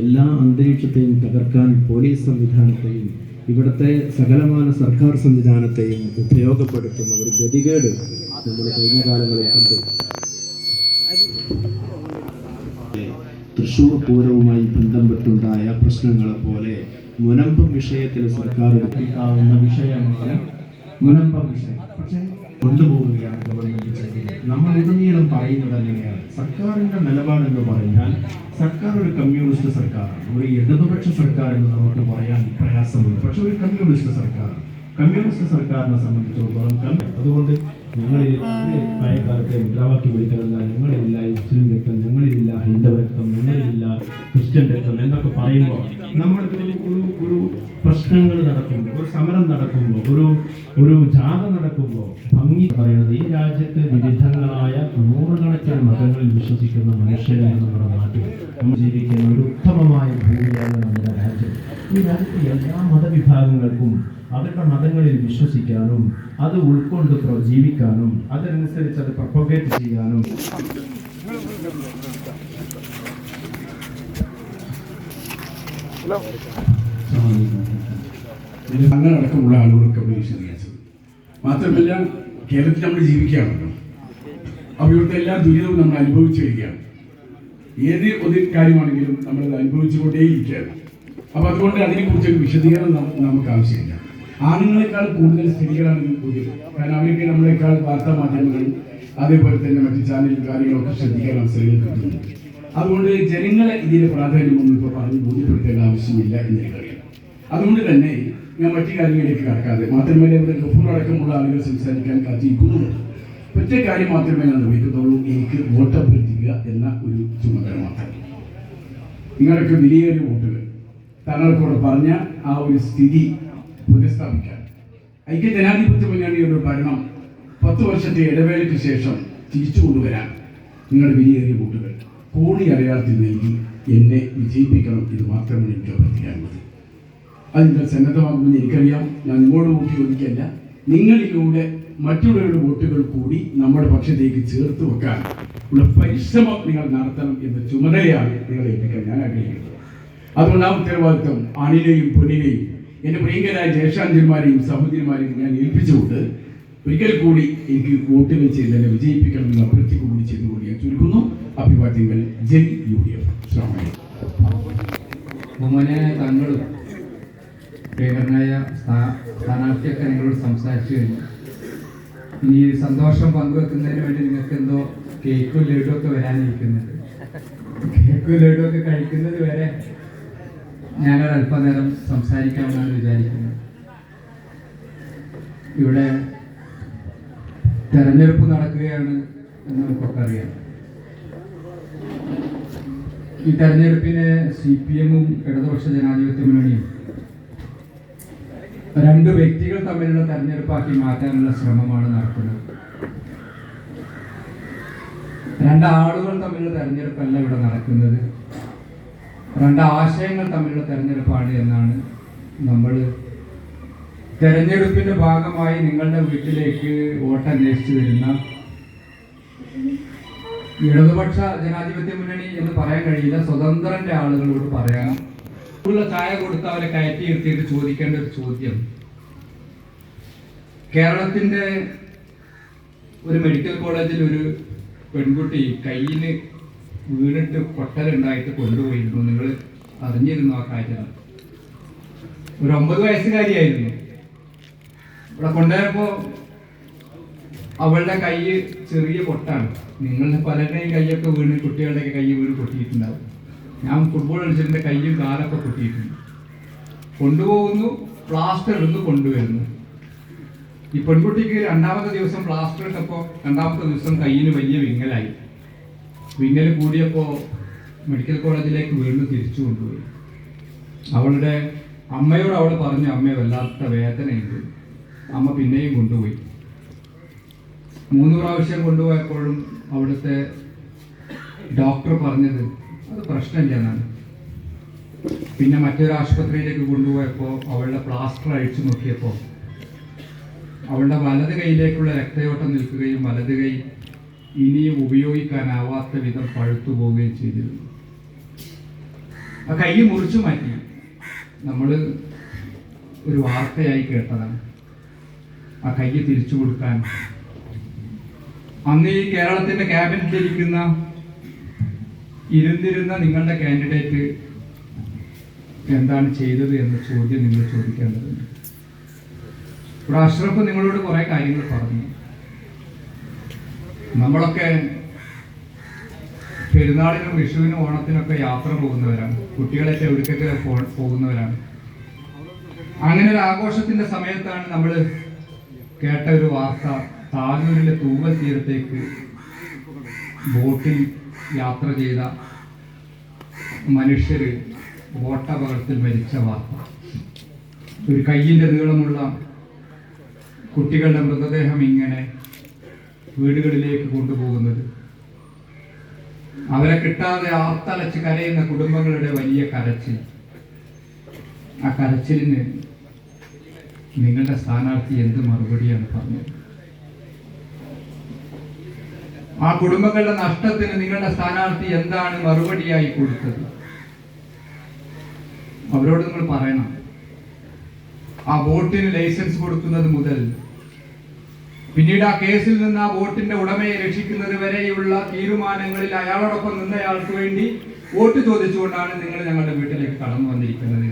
എല്ലാ അന്തരീക്ഷത്തെയും തകർക്കാൻ പോലീസ് സംവിധാനത്തെയും ഇവിടുത്തെ സകലമാന സർക്കാർ സംവിധാനത്തെയും ഉപയോഗപ്പെടുത്തുന്ന ഒരു ഗതികേട് നമ്മൾ കഴിഞ്ഞ കാലങ്ങളിൽ കണ്ടു. തൃശ്ശൂർ പൂരവുമായി ബന്ധപ്പെട്ടുണ്ടായ പ്രശ്നങ്ങളെ പോലെ മുനമ്പം വിഷയത്തിൽ സർക്കാർ എടുപ്പിക്കാവുന്ന വിഷയമാണ് മുനമ്പം വിഷയം. പക്ഷേ കൊണ്ടുപോവുകയാണ് ഗവൺമെന്റ് ചെയ്യുന്നത്. നമ്മൾ ഉടനീളം പറയുന്നത് അങ്ങനെയാണ്. സർക്കാരിൻ്റെ നിലപാടെന്ന് പറഞ്ഞാൽ സർക്കാർ ഒരു കമ്മ്യൂണിസ്റ്റ് സർക്കാരാണ്. ഒരു ഇടതുപക്ഷ സർക്കാർ എന്ന് നമുക്ക് പറയാൻ പ്രയാസമുണ്ട്. പക്ഷെ ഒരു കമ്മ്യൂണിസ്റ്റ് സർക്കാർ, കമ്മ്യൂണിസ്റ്റ് സർക്കാരിനെ സംബന്ധിച്ചിടത്തോളം അതുകൊണ്ട് ഞങ്ങളിൽ പഴയകാലത്തെ മുദ്രാവാക്യം വിളിക്കലല്ല, ഞങ്ങളിലില്ല മുസ്ലിം രക്തം, ഞങ്ങളിലില്ല ഹൈന്ദവ രക്തം, ഞങ്ങളിലില്ല ക്രിസ്ത്യൻ രക്തം എന്നൊക്കെ പറയുമ്പോൾ നമ്മൾക്ക് ഒരു പ്രശ്നങ്ങൾ നടക്കുമ്പോൾ, ഒരു സമരം നടക്കുമ്പോൾ, ഒരു ജാഥ നടക്കുമ്പോൾ ഭംഗി പറയുന്നത് ഈ രാജ്യത്ത് വിവിധങ്ങളായ നൂറുകണക്കിന് മതങ്ങളിൽ വിശ്വസിക്കുന്ന മനുഷ്യരാണ് നമ്മുടെ നാട്ടിൽ നമ്മൾ ജീവിക്കുന്ന ഒരു ഉത്തമമായ ഭൂമിയാണ് നമ്മുടെ രാജ്യം. ഈ രാജ്യത്തെ എല്ലാ മതവിഭാഗങ്ങൾക്കും അവരുടെ മതങ്ങളിൽ വിശ്വസിക്കാനും അത് ഉൾക്കൊണ്ട് ജീവിക്കാനും അതനുസരിച്ച് അത് പ്രൊപ്പഗേറ്റ് ചെയ്യാനും അങ്ങനടക്കമുള്ള ആളുകളൊക്കെ അവിടെ വിശദീകരിച്ചത്. മാത്രമല്ല കേരളത്തിൽ നമ്മൾ ജീവിക്കുകയാണല്ലോ, അപ്പോൾ ഇവിടുത്തെ എല്ലാ ദുരിതവും നമ്മൾ അനുഭവിച്ചു വരികയാണ്. ഏത് ഒരു കാര്യമാണെങ്കിലും നമ്മളത് അനുഭവിച്ചുകൊണ്ടേയിരിക്കുകയാണ്. അപ്പോൾ അതുകൊണ്ട് അതിനെക്കുറിച്ചൊരു വിശദീകരണം നമുക്ക് ആവശ്യമില്ല. ആണുങ്ങളെക്കാൾ കൂടുതൽ സ്ത്രീകളാണ് ഇതിൽ കൂടുതൽ. കാരണം അവർക്ക് നമ്മളെക്കാൾ വാർത്താ മാധ്യമങ്ങളും അതേപോലെ തന്നെ മറ്റ് ചാനൽ കാര്യങ്ങളൊക്കെ ശ്രദ്ധിക്കാൻ അവസരങ്ങൾ കിട്ടുന്നു. അതുകൊണ്ട് ജനങ്ങളെ ഇതിൻ്റെ പ്രാധാന്യമൊന്നും ഇപ്പോൾ പറഞ്ഞ് ബോധ്യപ്പെടുത്തേണ്ട ആവശ്യമില്ല എന്നെനിക്കറിയാം. അതുകൊണ്ട് തന്നെ ഞാൻ മറ്റു കാര്യങ്ങളിലേക്ക് കടക്കാതെ, മാത്രമല്ല ഇവിടെ ഗഫൂർ അടക്കമുള്ള ആളുകൾ സംസാരിക്കാൻ കാത്തിരിക്കുന്നുണ്ട്. ഒറ്റ കാര്യം മാത്രമേ ഞാൻ നിർവഹിക്കുന്നുള്ളൂ, എനിക്ക് വോട്ട് അഭ്യർത്ഥിക്കുക എന്ന ഒരു ചുമതല മാത്രം. നിങ്ങളൊക്കെ വിലയേറിയ വോട്ടുകൾ തങ്ങൾക്കൂടെ പറഞ്ഞ ആ ഒരു സ്ഥിതി പുനഃസ്ഥാപിക്കാൻ ഐക്യ ജനാധിപത്യ മുന്നണിയുടെ ഭരണം 10 വർഷത്തെ ഇടവേളയ്ക്ക് ശേഷം തിരിച്ചു കൊണ്ടുവരാൻ നിങ്ങളുടെ വിലയേറിയ വോട്ടുകൾ കോടി അടയാളത്തിൽ നൽകി എന്നെ വിജയിപ്പിക്കണം. ഇത് മാത്രമാണ് എനിക്ക് അഭ്യർത്ഥിക്കാനുള്ളത്. അത് നിങ്ങൾ സന്നദ്ധമാകുമെന്ന് എനിക്കറിയാം. ഞാൻ നിങ്ങളോട് വോട്ട് ചോദിക്കല്ല, നിങ്ങളിലൂടെ മറ്റുള്ളവരുടെ വോട്ടുകൾ കൂടി നമ്മുടെ പക്ഷത്തേക്ക് ചേർത്ത് വെക്കാൻ ഉള്ള പരിശ്രമം നിങ്ങൾ നടത്തണം എന്ന ചുമതലയാണ് നിങ്ങളെ ഏൽപ്പിക്കാൻ ഞാൻ ആഗ്രഹിക്കുന്നത്. അതുകൊണ്ട് ആ ഉത്തരവാദിത്വം ആണിനെയും പെണ്ണിനെയും എൻ്റെ പ്രിയങ്കരായ ജ്യേഷ്ഠാന്തിമാരെയും സഹോദരിമാരെയും ഞാൻ ഏൽപ്പിച്ചുകൊണ്ട് ഒരിക്കൽ കൂടി എനിക്ക് വോട്ടുകൾ ചെയ്ത് തന്നെ വിജയിപ്പിക്കണം എന്ന അഭ്യർത്ഥിക്കുക കൂടി ചെയ്തുകൊണ്ട് ഞാൻ ചുരുക്കുന്നു. അഭിവാദ്യങ്ങൾ. ജയ് UDF. ബഹുമാനായ താങ്കളും പ്രിയങ്കരനായ സ്ഥാനാർത്ഥിയൊക്കെ നിങ്ങളോട് സംസാരിച്ചു കഴിഞ്ഞു. ഇനി സന്തോഷം പങ്കുവെക്കുന്നതിന് വേണ്ടി നിങ്ങൾക്ക് എന്തോ കേക്കും ലഡും ഒക്കെ വരാനിരിക്കുന്നുണ്ട്. കേക്കും ലഡും ഒക്കെ കഴിക്കുന്നത് വരെ ഞാനൊരു അല്പനേരം സംസാരിക്കാമെന്നാണ് വിചാരിക്കുന്നത്. ഇവിടെ തെരഞ്ഞെടുപ്പ് നടക്കുകയാണ് എന്ന് നമുക്കൊക്കെ അറിയാം. ഈ തെരഞ്ഞെടുപ്പിനെ CPM-ഉം ഇടതുപക്ഷ ജനാധിപത്യ മുന്നണിയും 2 വ്യക്തികൾ തമ്മിലുള്ള തെരഞ്ഞെടുപ്പാക്കി മാറ്റാനുള്ള ശ്രമമാണ് നടക്കുന്നത്. 2 ആളുകൾ തമ്മിലുള്ള തെരഞ്ഞെടുപ്പല്ല ഇവിടെ നടക്കുന്നത്, 2 ആശയങ്ങൾ തമ്മിലുള്ള തെരഞ്ഞെടുപ്പാണ് എന്നാണ് നമ്മൾ തെരഞ്ഞെടുപ്പിന്റെ ഭാഗമായി നിങ്ങളുടെ വീട്ടിലേക്ക് വോട്ട് അന്വേഷിച്ചു വരുന്ന ഇടതുപക്ഷ ജനാധിപത്യ മുന്നണി എന്ന് പറയാൻ കഴിയില്ല, സ്വതന്ത്രന്റെ ആളുകളോട് പറയാൻ ഉള്ള ചായ കൊടുത്ത് അവരെ കയറ്റി നിർത്തിയിട്ട് ചോദിക്കേണ്ട ഒരു ചോദ്യം, കേരളത്തിന്റെ ഒരു മെഡിക്കൽ കോളേജിൽ ഒരു പെൺകുട്ടി കയ്യിന് വീണിട്ട് പൊട്ടലുണ്ടായിട്ട് കൊണ്ടുപോയിരുന്നു. നിങ്ങൾ അറിഞ്ഞിരുന്നു ആ കാര്യം? ഒരു 9 വയസ്സുകാരിയായിരുന്നു. ഇവിടെ കൊണ്ടുപോയപ്പോ അവളുടെ കൈ ചെറിയ പൊട്ടാണ്. നിങ്ങളുടെ പലരുടെയും കൈയൊക്കെ വീണ്, കുട്ടികളുടെയൊക്കെ കൈ വീണ് പൊട്ടിയിട്ടുണ്ടാവും. ഞാൻ ഫുട്ബോൾ കളിച്ചിട്ട് കൈയും കാലൊക്കെ പൊട്ടിയിട്ടുണ്ട്. കൊണ്ടുപോകുന്നു, പ്ലാസ്റ്റർ ഇടുന്നു, കൊണ്ടുവരുന്നു. ഈ പെൺകുട്ടിക്ക് 2ാമത്തെ ദിവസം പ്ലാസ്റ്റർ ഇട്ടപ്പോൾ 2ാമത്തെ ദിവസം കയ്യിന് വലിയ വിങ്ങലായി. വിങ്ങൽ കൂടിയപ്പോൾ മെഡിക്കൽ കോളേജിലേക്ക് വീണ്ടും തിരിച്ചു കൊണ്ടുപോയി. അവളുടെ അമ്മയോട് അവൾ പറഞ്ഞു, അമ്മ വല്ലാത്ത വേദനയുണ്ട്. അമ്മ പിന്നെയും കൊണ്ടുപോയി. 3 പ്രാവശ്യം കൊണ്ടുപോയപ്പോഴും അവിടുത്തെ ഡോക്ടർ പറഞ്ഞത് അത് പ്രശ്നമില്ല എന്നാണ്. പിന്നെ മറ്റൊരു ആശുപത്രിയിലേക്ക് കൊണ്ടുപോയപ്പോൾ അവളുടെ പ്ലാസ്റ്റർ അഴിച്ചു നോക്കിയപ്പോൾ അവളുടെ വലത് കൈയിലേക്കുള്ള രക്തയോട്ടം നിൽക്കുകയും വലത് കൈ ഇനിയും ഉപയോഗിക്കാനാവാത്ത വിധം പഴുത്തു പോവുകയും ചെയ്തിരുന്നു. ആ കൈ മുറിച്ചു മാറ്റി നമ്മൾ ഒരു വാർത്തയായി കേട്ടതാണ്. ആ കൈ തിരിച്ചു കൊടുക്കാൻ അന്ന് ഈ കേരളത്തിന്റെ ക്യാബിനറ്റിലിരിക്കുന്ന ഇരുന്നിരുന്ന നിങ്ങളുടെ കാൻഡിഡേറ്റ് എന്താണ് ചെയ്തത് എന്ന ചോദ്യം നിങ്ങൾ ചോദിക്കേണ്ടതുണ്ട്. ഇവിടെ അഷ്റഫ് നിങ്ങളോട് കുറെ കാര്യങ്ങൾ പറഞ്ഞു. നമ്മളൊക്കെ പെരുന്നാളിനും വിഷുവിനും ഓണത്തിനൊക്കെ യാത്ര പോകുന്നവരാണ്, കുട്ടികളൊക്കെ എവിടേക്കൊക്കെ പോകുന്നവരാണ്. അങ്ങനെ ഒരു ആഘോഷത്തിന്റെ സമയത്താണ് നമ്മൾ കേട്ട ഒരു വാർത്ത, താനൂരിലെ തൂവൽ തീരത്തേക്ക് ബോട്ടിൽ യാത്ര ചെയ്ത മനുഷ്യര് ബോട്ടപകടത്തിൽ മരിച്ച വാർത്ത. ഒരു കയ്യിൻ്റെ നീളമുള്ള കുട്ടികളുടെ മൃതദേഹം ഇങ്ങനെ വീടുകളിലേക്ക് കൊണ്ടുപോകുന്നത്, അവരെ കിട്ടാതെ ആർത്തലച്ച് കരയുന്ന കുടുംബങ്ങളുടെ വലിയ കരച്ചിൽ. ആ കരച്ചിലിന് നിങ്ങളുടെ സ്ഥാനാർത്ഥി എന്ത് മറുപടിയാണ് പറഞ്ഞത്? ആ കുടുംബങ്ങളുടെ നഷ്ടത്തിന് നിങ്ങളുടെ സ്ഥാനാർത്ഥി എന്താണ് മറുപടിയായി കൊടുത്തത്? അവരോട് നിങ്ങൾ പറയണം. ആ ബോട്ടിന് ലൈസൻസ് കൊടുക്കുന്നത് മുതൽ പിന്നീട് ആ കേസിൽ നിന്ന് ആ ബോട്ടിന്റെ ഉടമയെ രക്ഷിക്കുന്നത് വരെയുള്ള തീരുമാനങ്ങളിൽ അയാളോടൊപ്പം നിന്നയാൾക്ക് വേണ്ടി വോട്ട് ചോദിച്ചുകൊണ്ടാണ് നിങ്ങൾ ഞങ്ങളുടെ വീട്ടിലേക്ക് കടന്നു വന്നിരിക്കുന്നത്.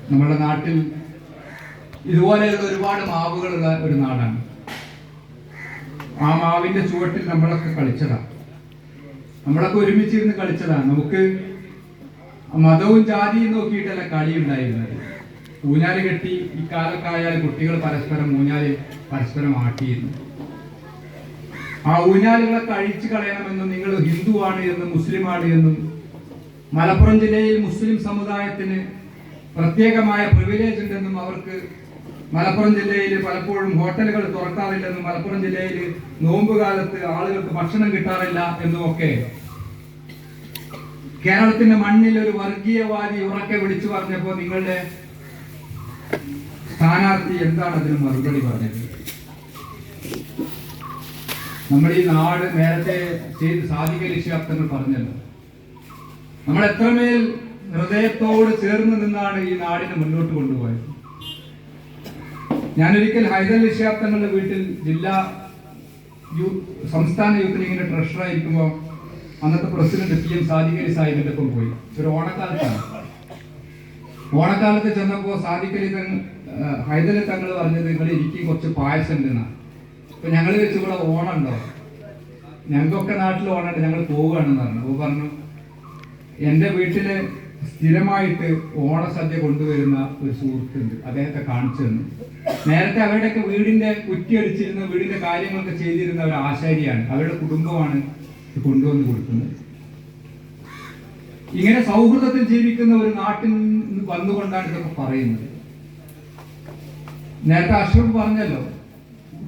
നമ്മുടെ നാട്ടിൽ ഇതുപോലെയുള്ള ഒരുപാട് മാവുകളുള്ള ഒരു നാടാണ്. ആ മാവിന്റെ ചുവട്ടിൽ നമ്മളൊക്കെ കളിച്ചതാണ്, നമ്മളൊക്കെ ഒരുമിച്ചിരുന്ന് കളിച്ചതാണ്. നമുക്ക് മതവും ജാതിയും നോക്കിയിട്ടല്ല കളി ഉണ്ടായിരുന്നത്. ഊഞ്ഞാല് കെട്ടി ഈ കാലക്കായാൽ കുട്ടികൾ പരസ്പരം ഊഞ്ഞാലിൽ പരസ്പരം ആട്ടിയിരുന്നു. ആ ഊഞ്ഞാലുകളൊക്കെ അഴിച്ചു കളയണമെന്നും നിങ്ങൾ ഹിന്ദുവാണ് എന്നും മുസ്ലിമാണ് എന്നും മലപ്പുറം ജില്ലയിൽ മുസ്ലിം സമുദായത്തിന് പ്രത്യേകമായ പ്രിവിലേജ് ഉണ്ടെന്നും അവർക്ക് മലപ്പുറം ജില്ലയിൽ പലപ്പോഴും ഹോട്ടലുകൾ തുറക്കാറില്ലെന്നും മലപ്പുറം ജില്ലയിൽ നോമ്പ് കാലത്ത് ആളുകൾക്ക് ഭക്ഷണം കിട്ടാറില്ല എന്നുമൊക്കെ കേരളത്തിന്റെ മണ്ണിൽ ഒരു വർഗീയവാദി ഉറക്കെ വിളിച്ചു പറഞ്ഞപ്പോൾ നിങ്ങളുടെ സ്ഥാനാർത്ഥി എന്താണ് അതിന് മറുപടി പറഞ്ഞത്? നമ്മൾ ഈ നാട് നേരത്തെ ചെയ്ത് സാധികലിഷ്യാപ്തങ്ങൾ പറഞ്ഞല്ലോ, നമ്മൾ എത്രമേൽ ഹൃദയത്തോട് ചേർന്ന് നിന്നാണ് ഈ നാടിനെ മുന്നോട്ട് കൊണ്ടുപോയത്. ഞാനൊരിക്കൽ ഹൈദർ ലിഷ്യാപ്തങ്ങളുടെ വീട്ടിൽ സംസ്ഥാന യൂത്ത് ലീഗിന്റെ ട്രഷറായിരിക്കുമ്പോൾ അന്നത്തെ പ്രസിഡന്റ് PM സാദിഖ് അലി സാഹിബിന്റെ ഒപ്പം പോയി. ഒരു ഓണക്കാലത്താണ്. ഓണക്കാലത്ത് ചെന്നപ്പോൾ സാദിഖ് അലി ഹൈദർ തങ്ങൾ പറഞ്ഞത്, നിങ്ങൾ എനിക്ക് കുറച്ച് പായസം ഉണ്ടെന്നാണ്. അപ്പൊ ഞങ്ങൾ വെച്ച് ഇവിടെ ഓണം ഉണ്ടോ? ഞങ്ങൾക്കൊക്കെ നാട്ടിൽ ഓണമുണ്ട്, ഞങ്ങൾ പോവുകയാണെന്ന് പറഞ്ഞു. അപ്പോൾ പറഞ്ഞു, എൻ്റെ വീട്ടില് സ്ഥിരമായിട്ട് ഓണസദ്യ കൊണ്ടുവരുന്ന ഒരു സുഹൃത്തുണ്ട്, അദ്ദേഹത്തെ കാണിച്ചു തന്നു. നേരത്തെ അവരുടെയൊക്കെ വീടിന്റെ കുറ്റിയടിച്ചിരുന്ന, വീടിന്റെ കാര്യങ്ങളൊക്കെ ചെയ്തിരുന്ന ഒരു ആശാരിയാണ്, അവരുടെ കുടുംബമാണ് കൊണ്ടുവന്ന് കൊടുക്കുന്നത്. ഇങ്ങനെ സൗഹൃദത്തിൽ ജീവിക്കുന്ന ഒരു നാട്ടിൽ വന്നുകൊണ്ടാണ് ഇതൊക്കെ പറയുന്നത്. നേരത്തെ അഷ്റഫ് പറഞ്ഞല്ലോ,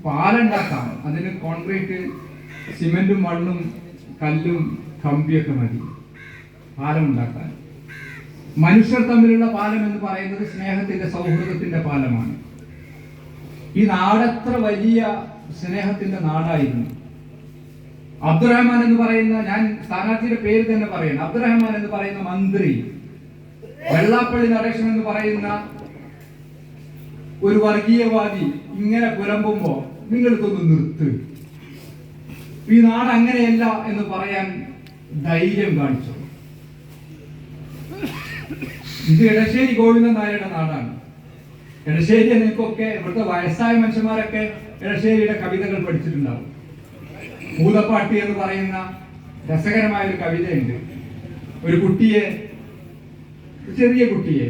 പാലുണ്ടാക്കാം, അതിന് കോൺക്രീറ്റ്, സിമെന്റും മണ്ണും കല്ലും കമ്പിയൊക്കെ മതി പാലം ഉണ്ടാക്കാൻ. മനുഷ്യർ തമ്മിലുള്ള പാലം എന്ന് പറയുന്നത് സ്നേഹത്തിന്റെ, സൗഹൃദത്തിന്റെ പാലമാണ്. ഈ നാടെത്ര വലിയ സ്നേഹത്തിന്റെ നാടായിരുന്നു. അബ്ദുറഹ്മാൻ എന്ന് പറയുന്ന, ഞാൻ സ്ഥാനാർത്ഥിയുടെ പേര് തന്നെ പറയണം, അബ്ദുറഹ്മാൻ എന്ന് പറയുന്ന മന്ത്രി, വെള്ളാപ്പള്ളി നടേശൻ എന്ന് പറയുന്ന ഒരു വർഗീയവാദി ഇങ്ങനെ പുലമ്പുമ്പോ നിങ്ങൾക്കൊന്ന് നിർത്ത്, ഈ നാട് അങ്ങനെയല്ല എന്ന് പറയാൻ ധൈര്യം കാണിച്ചു. ഇത് എടശ്ശേരി ഗോവിന്ദൻ നായരുടെ നാടാണ്. എടശ്ശേരി നിങ്ങൾക്കൊക്കെ, ഇവിടുത്തെ വയസ്സായ മനുഷ്യന്മാരൊക്കെ എടശ്ശേരിയുടെ കവിതകൾ പഠിച്ചിട്ടുണ്ടാവും. ഭൂതപ്പാട്ടി എന്ന് പറയുന്ന രസകരമായ ഒരു കവിതയുണ്ട്. ഒരു കുട്ടിയെ, ചെറിയ കുട്ടിയെ,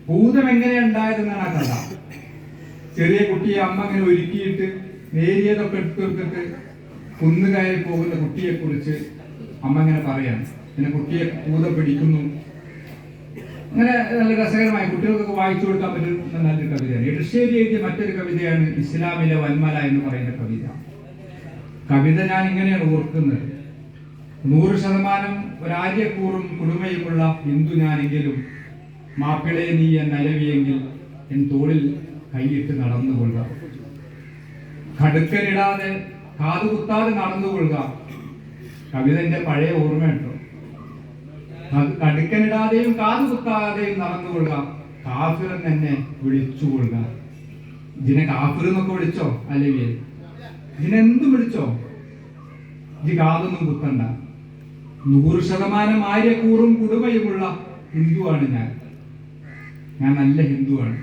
ഭൂതം എങ്ങനെ ഉണ്ടായതെന്നാണ് ആ കഥ. ചെറിയ കുട്ടിയെ അമ്മ അങ്ങനെ ഒരുക്കിയിട്ട് നേരിയതൊക്കെ എടുത്തിട്ട് കുന്നുകയറി പോകുന്ന കുട്ടിയെ കുറിച്ച് അമ്മ ഇങ്ങനെ പറയാം, പിന്നെ കുട്ടിയെ ഭൂതം പിടിക്കുന്നു. അങ്ങനെ നല്ല രസകരമായ, കുട്ടികൾക്കൊക്കെ വായിച്ചു കൊടുക്കാൻ പറ്റുന്ന നല്ലൊരു കവിതയാണ്. എടശ്ശേരി എഴുതിയ മറ്റൊരു കവിതയാണ് ഇസ്ലാമിലെ വന്മല എന്ന് പറയുന്ന കവിത. കവിത ഞാൻ ഇങ്ങനെയാണ് ഓർക്കുന്നത്: 100% ഒരാര്യക്കൂറും കുടുമയുമുള്ള ഹിന്ദു ഞാനെങ്കിലും മാപ്പിളയെ നീ എൻ അലവിയെങ്കിൽ എൻ തോളിൽ കൈയിട്ട് നടന്നുകൊള്ളുക. കടുക്കനിടാതെ കാതുകുത്താതെ നടന്നുകൊള്ളുക. കവിത എന്റെ പഴയ ഓർമ്മ കേട്ടോ. കടുക്കനിടാതെയും കാതുകുത്താതെയും നടന്നുകൊള്ളുക. കാഫിർ എന്നെ വിളിച്ചുകൊള്ളുക. ഇതിനെ കാഫിർ എന്നൊക്കെ വിളിച്ചോ അലവിയെ? ഇതിനെന്തും വിളിച്ചോ, ഇത് കാതൊന്നും കുത്തണ്ട. 100% ആര്യക്കൂറും കുടുമയുമുള്ള ഹിന്ദുവാണ് ഞാൻ നല്ല ഹിന്ദുവാണ്.